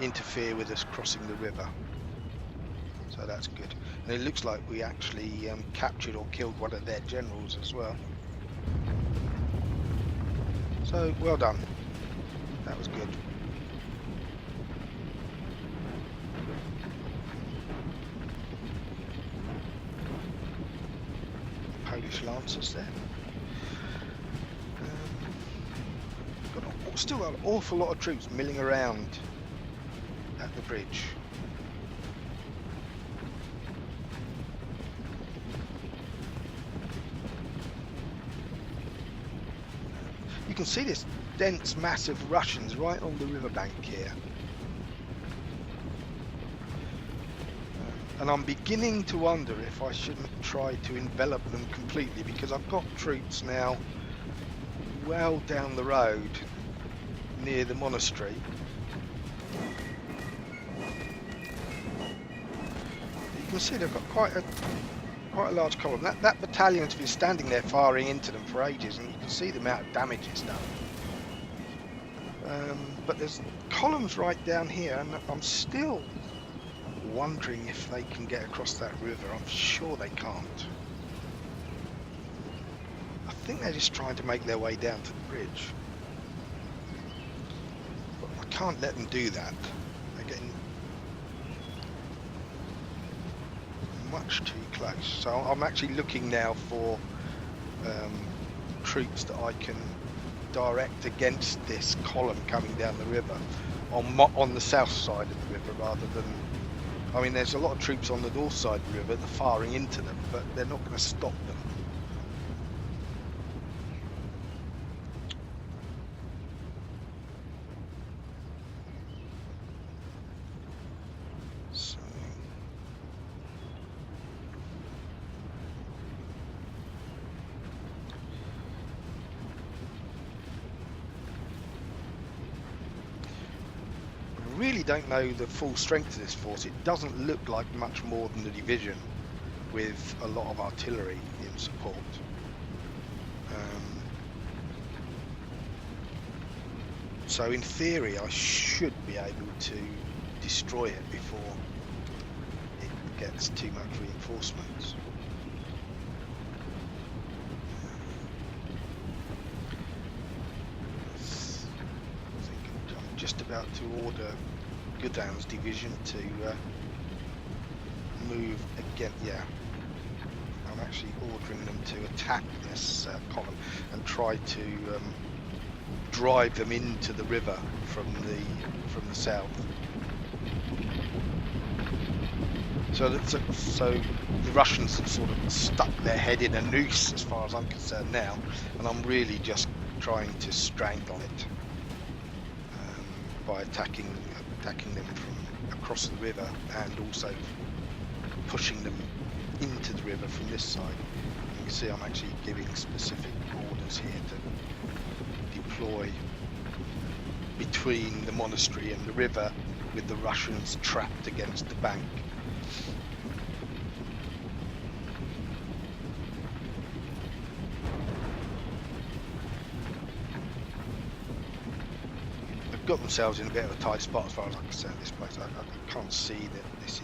interfere with us crossing the river. So that's good. And it looks like we actually captured or killed one of their generals as well. So well done. That was good. Polish lancers there. Still got an awful lot of troops milling around at the bridge. You can see this dense mass of Russians right on the riverbank here. And I'm beginning to wonder if I shouldn't try to envelop them completely, because I've got troops now well down the road near the monastery. You can see they've got quite a large column. That battalion's been standing there firing into them for ages, and you can see the amount of damage it's done. But there's columns right down here, and I'm still wondering if they can get across that river. I'm sure they can't. I think they're just trying to make their way down to the bridge. Can't let them do that. They're getting much too close. So I'm actually looking now for troops that I can direct against this column coming down the river on the south side of the river, rather than, I mean, there's a lot of troops on the north side of the river that are firing into them, but they're not going to stop them. really don't know the full strength of this force. It doesn't look like much more than the division with a lot of artillery in support. So in theory I should be able to destroy it before it gets too much reinforcements. I think I'm just about to order Godin's division to move again. Yeah, I'm actually ordering them to attack this column and try to drive them into the river from the south. So the Russians have sort of stuck their head in a noose as far as I'm concerned now, and I'm really just trying to strangle it by attacking them from across the river and also pushing them into the river from this side. You can see I'm actually giving specific orders here to deploy between the monastery and the river with the Russians trapped against the bank. They've got themselves in a bit of a tight spot as far as I can see this place. I can't see that this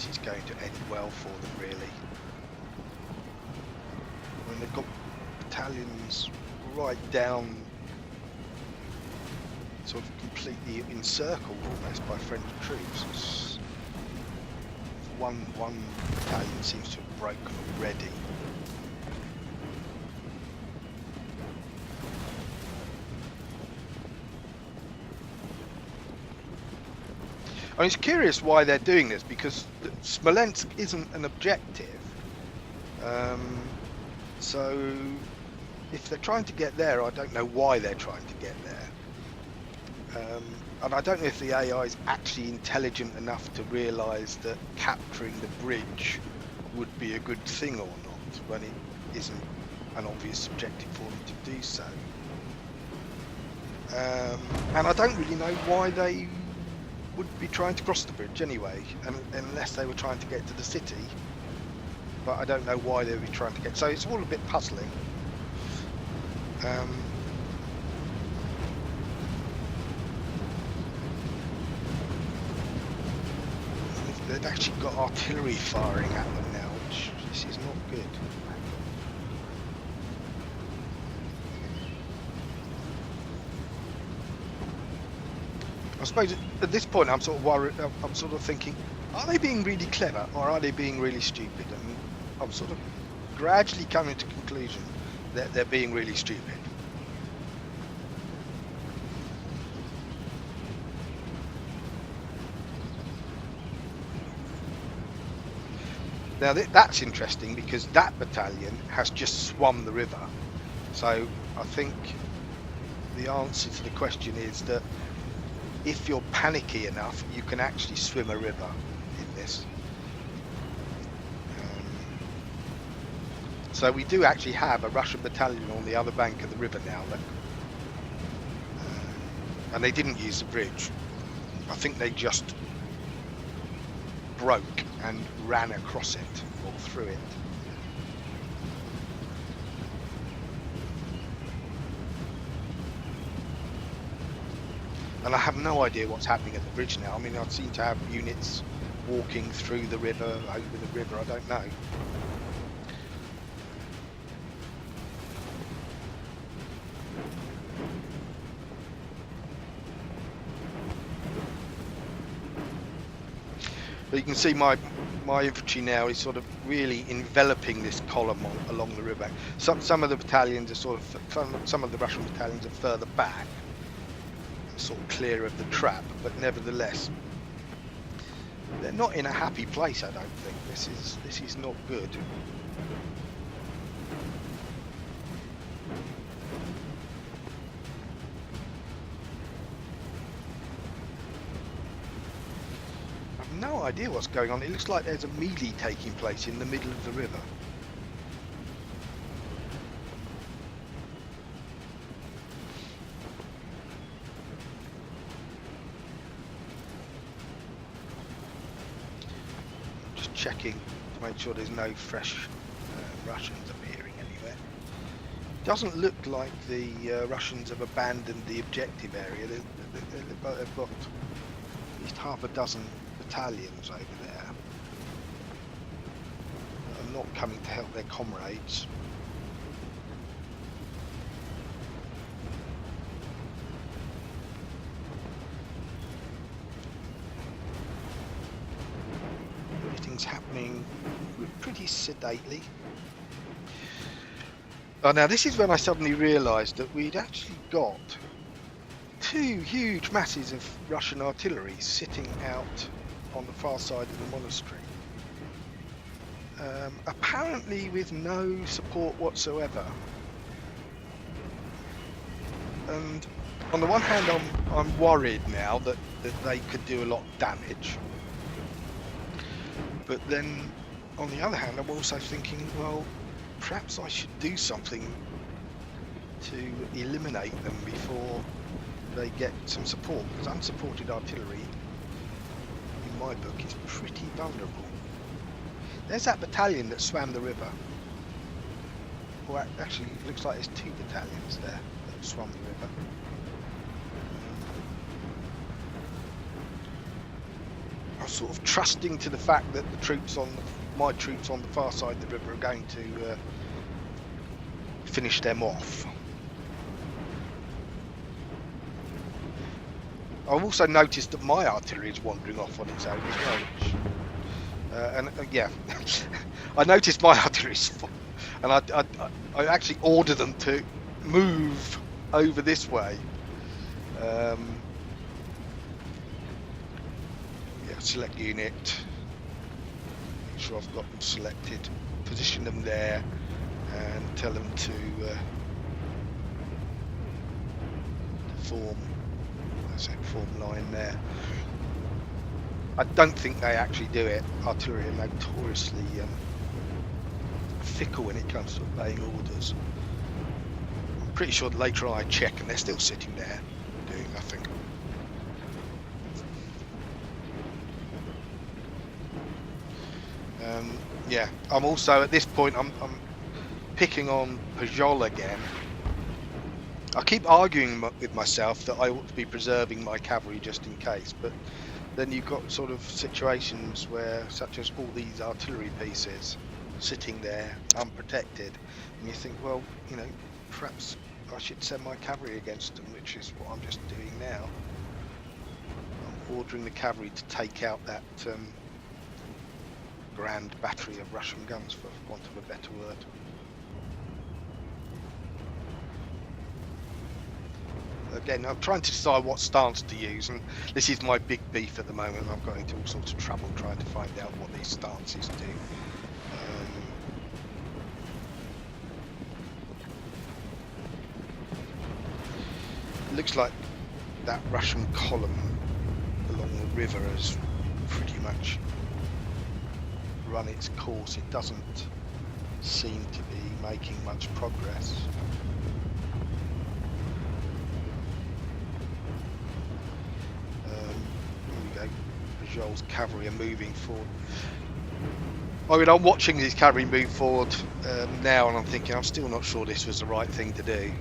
is going to end well for them, really. When they've got battalions right down, sort of completely encircled almost by French troops. One battalion seems to have broken already. I mean, it's curious why they're doing this, because Smolensk isn't an objective. So if they're trying to get there, I don't know why they're trying to get there. And I don't know if the AI is actually intelligent enough to realise that capturing the bridge would be a good thing or not, when it isn't an obvious objective for them to do so. And I don't really know why they would be trying to cross the bridge anyway, unless they were trying to get to the city. But I don't know why they would be trying to get. So it's all a bit puzzling. They've actually got artillery firing at them now, which this is not good. I suppose at this point I'm sort of worried. I'm sort of thinking, are they being really clever or are they being really stupid? And I'm sort of gradually coming to the conclusion that they're being really stupid. Now that's interesting, because that battalion has just swum the river. So I think the answer to the question is that if you're panicky enough, you can actually swim a river in this. So we do actually have a Russian battalion on the other bank of the river now, and they didn't use the bridge. I think they just broke and ran across it or through it. And I have no idea what's happening at the bridge now. I mean, I seem to have units walking through the river, over the river, I don't know. But you can see my infantry now is sort of really enveloping this column along the river. Some of the battalions are sort of, some of the Russian battalions are further back, sort of clear of the trap, but nevertheless they're not in a happy place. I don't think this is not good. I've no idea what's going on. It looks like there's a melee taking place in the middle of the river. just checking to make sure there's no fresh Russians appearing anywhere. Doesn't look like the Russians have abandoned the objective area. They've got at least half a dozen battalions over there that are not coming to help their comrades. Everything's happening pretty sedately. Oh, now this is when I suddenly realised that we'd actually got two huge masses of Russian artillery sitting out on the far side of the monastery. Apparently with no support whatsoever. And on the one hand I'm worried now that they could do a lot of damage. But then on the other hand I'm also thinking, well, perhaps I should do something to eliminate them before they get some support, because unsupported artillery in my book is pretty vulnerable. There's that battalion that swam the river. Or actually it looks like there's two battalions there that swam the river. I'm sort of trusting to the fact that the troops my troops on the far side of the river are going to finish them off. I've also noticed that my artillery is wandering off on its own as well, which, yeah, I noticed my artillery, and I actually ordered them to move over this way. Yeah, select unit. Make sure I've got them selected. Position them there, and tell them to form. Form line there. I don't think they actually do it. Artillery are notoriously fickle when it comes to obeying orders. I'm pretty sure that later on I check and they're still sitting there doing nothing. Yeah, I'm also at this point I'm picking on Pajol again. I keep arguing with myself that I ought to be preserving my cavalry just in case, but then you've got sort of situations where, such as all these artillery pieces sitting there unprotected, and you think, well, you know, perhaps I should send my cavalry against them, which is what I'm just doing now. I'm ordering the cavalry to take out that grand battery of Russian guns, for want of a better word. Again, I'm trying to decide what stance to use, and this is my big beef at the moment. I'm going into all sorts of trouble trying to find out what these stances do. It looks like that Russian column along the river has pretty much run its course. It doesn't seem to be making much progress. Joel's cavalry are moving forward. I mean, I'm watching these cavalry move forward now, and I'm thinking I'm still not sure this was the right thing to do.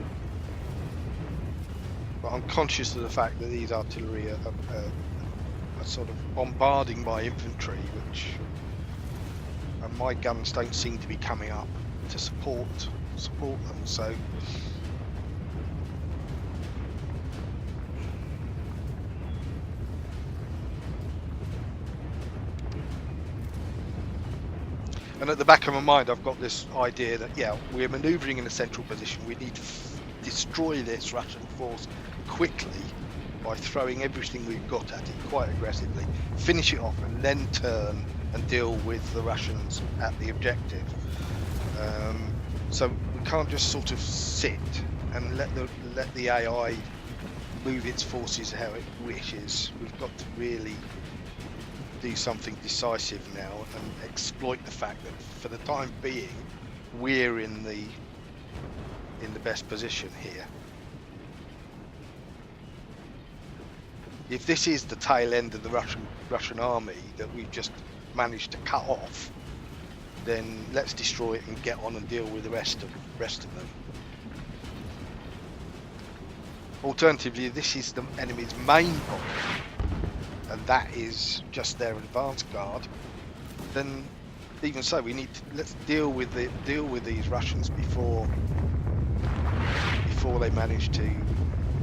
But I'm conscious of the fact that these artillery are sort of bombarding my infantry, which and my guns don't seem to be coming up to support them. So. And at the back of my mind, I've got this idea that, yeah, we're manoeuvring in a central position. We need to destroy this Russian force quickly by throwing everything we've got at it quite aggressively, finish it off, and then turn and deal with the Russians at the objective. So we can't just sort of sit and let the AI move its forces how it wishes. We've got to really do something decisive now and exploit the fact that for the time being we're in the best position here. If this is the tail end of the Russian army that we've just managed to cut off, then let's destroy it and get on and deal with the rest of them. Alternatively, this is the enemy's main body, and that is just their advance guard. Then, even so, we need to let's deal with these Russians before they manage to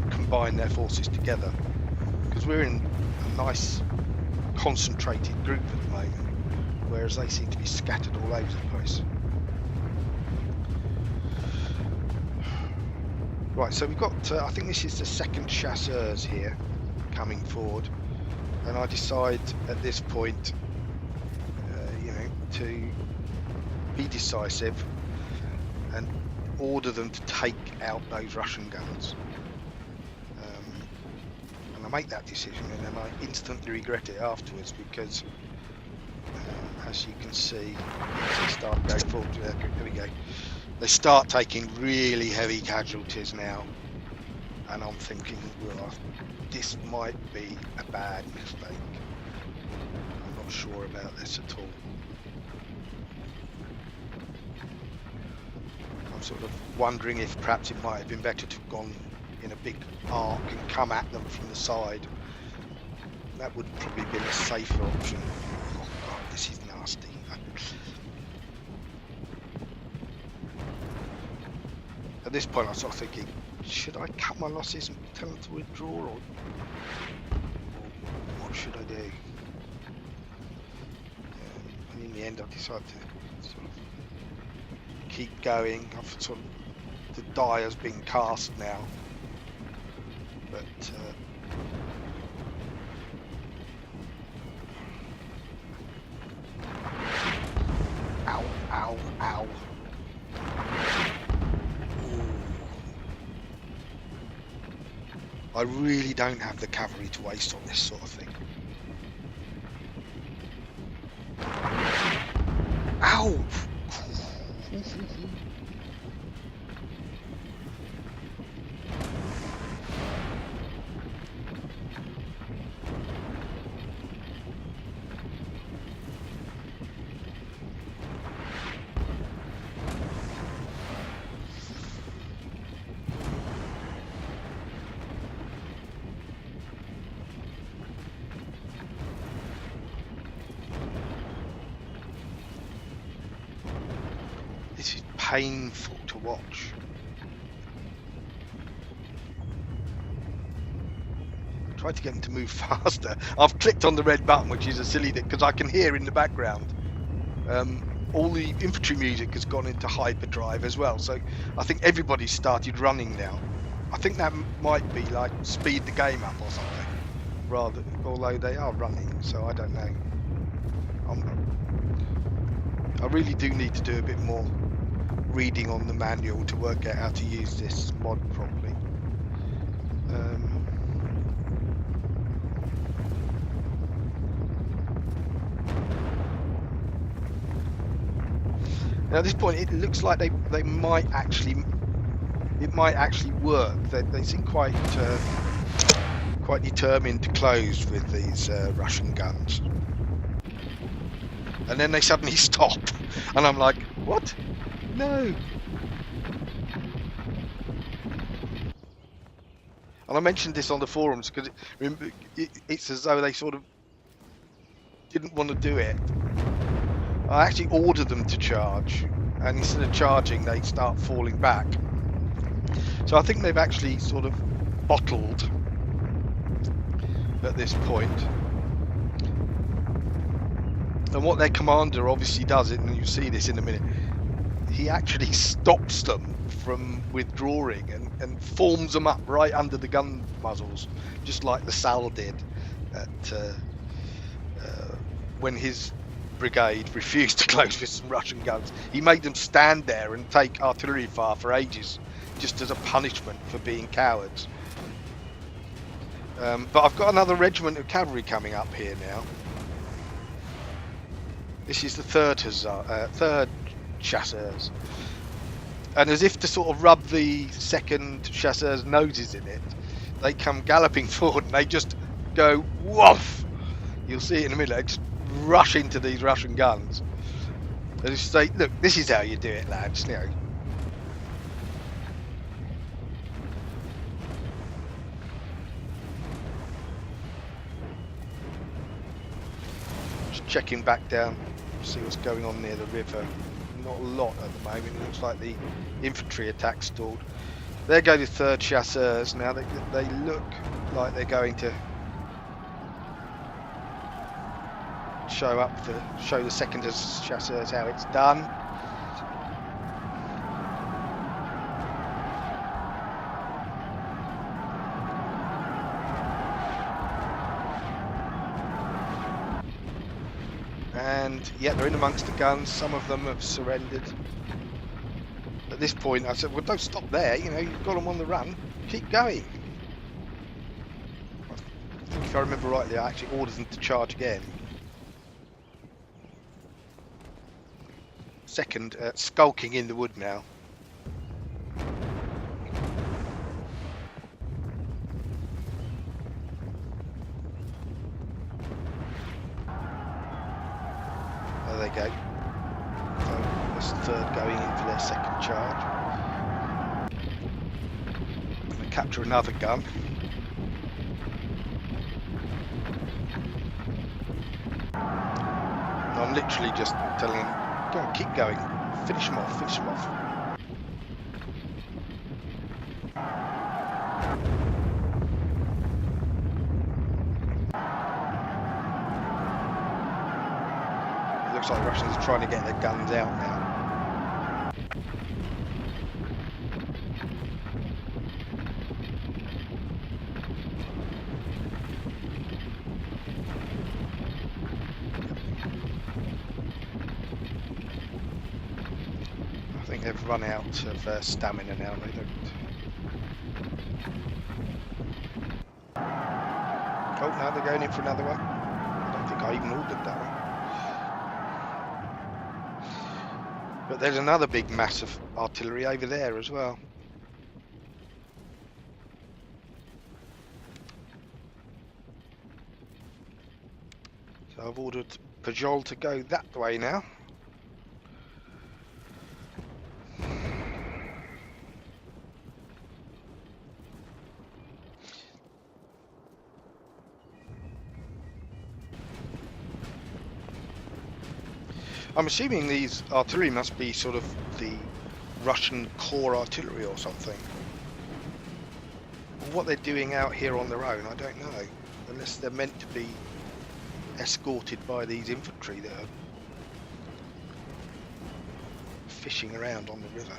combine their forces together, because we're in a nice concentrated group at the moment, whereas they seem to be scattered all over the place. Right, so we've got I think this is the second chasseurs here coming forward, and I decide at this point to be decisive and order them to take out those Russian guns. And I make that decision, and then I instantly regret it afterwards, because as you can see, they start going forward. There we go. They start taking really heavy casualties now, and I'm thinking, well, this might be a bad mistake. I'm not sure about this at all. I'm sort of wondering if perhaps it might have been better to have gone in a big arc and come at them from the side. That would probably have been a safer option. Oh god, this is nasty. At this point, I'm sort of thinking, should I cut my losses and tell them to withdraw, or what should I do? And in the end, I decided to sort of keep going. I've sort of, the die has been cast now, but ow, ow, ow. I really don't have the cavalry to waste on this sort of thing. Ow! This is painful to watch. Try to get them to move faster. I've clicked on the red button, which is a silly thing, because I can hear in the background all the infantry music has gone into hyperdrive as well. So I think everybody's started running now. I think that might be like speed the game up or something, rather. Although they are running, so I don't know. I really do need to do a bit more reading on the manual to work out how to use this mod properly. Now at this point, it looks like they might actually work. They seem quite determined to close with these Russian guns. And then they suddenly stop, and I'm like, what? No. And I mentioned this on the forums because it's as though they sort of didn't want to do it. I actually ordered them to charge, and instead of charging, they start falling back. So I think they've actually sort of bottled at this point. And what their commander obviously does, and you'll see this in a minute, he actually stops them from withdrawing and forms them up right under the gun muzzles, just like the SOWWL did when his brigade refused to close with some Russian guns. He made them stand there and take artillery fire for ages, just as a punishment for being cowards. But I've got another regiment of cavalry coming up here now. This is the third chasseurs, and as if to sort of rub the second chasseurs' noses in it, they come galloping forward and they just go woof. You'll see it in a minute. They just rush into these Russian guns. They just say, look, this is how you do it, lads, you know. Just checking back down, see what's going on near the river. Not a lot at the moment. It looks like the infantry attack stalled. There go the 3rd chasseurs now. They look like they're going to show up to show the 2nd chasseurs how it's done. And yeah, they're in amongst the guns. Some of them have surrendered. At this point, I said, well, don't stop there. You know, you've got them on the run. Keep going. I think if I remember rightly, I actually ordered them to charge again. 2nd, skulking in the wood now. There they go. So that's the 3rd going in for their 2nd charge. I'm going to capture another gun. And I'm literally just telling him, go on, keep going. Finish them off, finish them off. It looks like the Russians are trying to get their guns out now. I think they've run out of stamina now. They don't. Oh, now they're going in for another one. I don't think I even ordered that one. But there's another big mass of artillery over there as well. So I've ordered Pajol to go that way now. I'm assuming these artillery must be sort of the Russian core artillery or something. What they're doing out here on their own, I don't know. Unless they're meant to be escorted by these infantry that are fishing around on the river.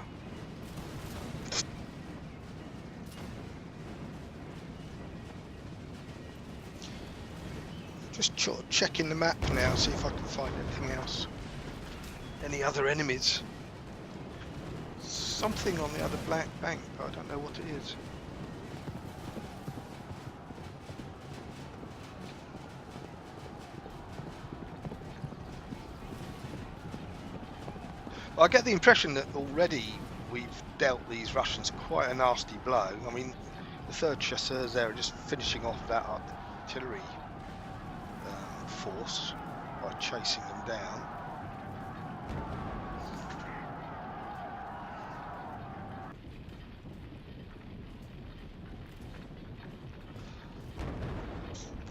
Just checking the map now, see if I can find anything else. Any other enemies? Something on the other black bank, but I don't know what it is. I get the impression that already we've dealt these Russians quite a nasty blow. I mean, the 3rd chasseurs there are just finishing off that artillery force by chasing them down.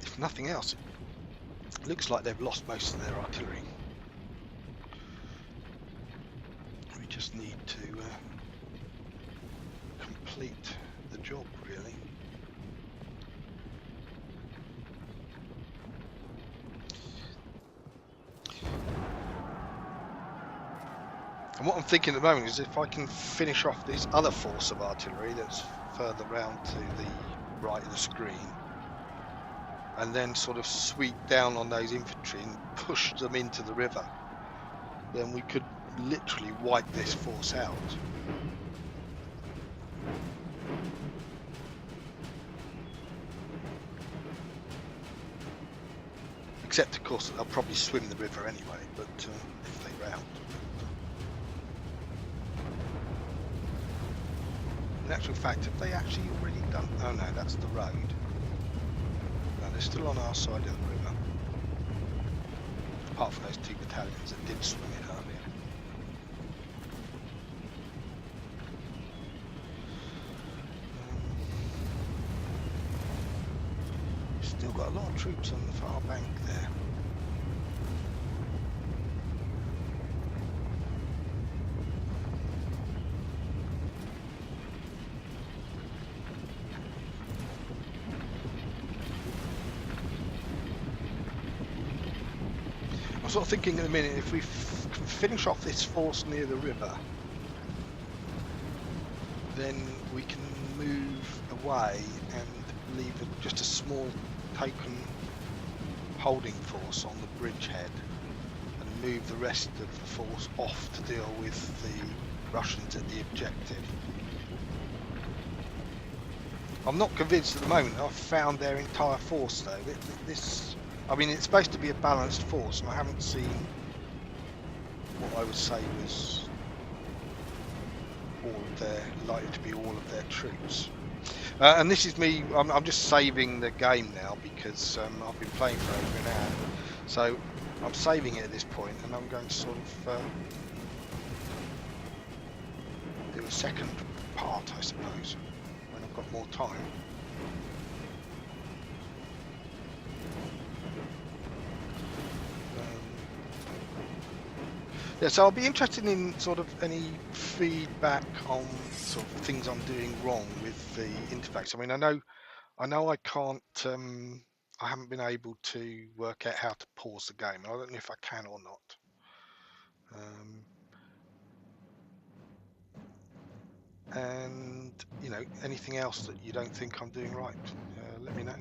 If nothing else, it looks like they've lost most of their artillery. We just need to complete the job, really. And what I'm thinking at the moment is if I can finish off this other force of artillery that's further round to the right of the screen, and then sort of sweep down on those infantry and push them into the river, then we could literally wipe this force out. Except, of course, they'll probably swim the river anyway, but if they rout. In actual fact, have they actually already done? Oh no, that's the road. No, they're still on our side of the river. apart from those 2 battalions that did swing it earlier. Still got a lot of troops on the far bank there. I'm sort of thinking at the minute, if we finish off this force near the river, then we can move away and leave just a small token holding force on the bridgehead and move the rest of the force off to deal with the Russians at the objective. I'm not convinced at the moment. I've found their entire force though. I mean, it's supposed to be a balanced force, and I haven't seen what I would say was likely to be all of their troops. And this is me. I'm just saving the game now because I've been playing for over an hour. So I'm saving it at this point, and I'm going to sort of do a second part, I suppose, when I've got more time. Yeah, so I'll be interested in sort of any feedback on sort of things I'm doing wrong with the interface. I mean, I know I can't. I haven't been able to work out how to pause the game. I don't know if I can or not. And you know, anything else that you don't think I'm doing right, let me know.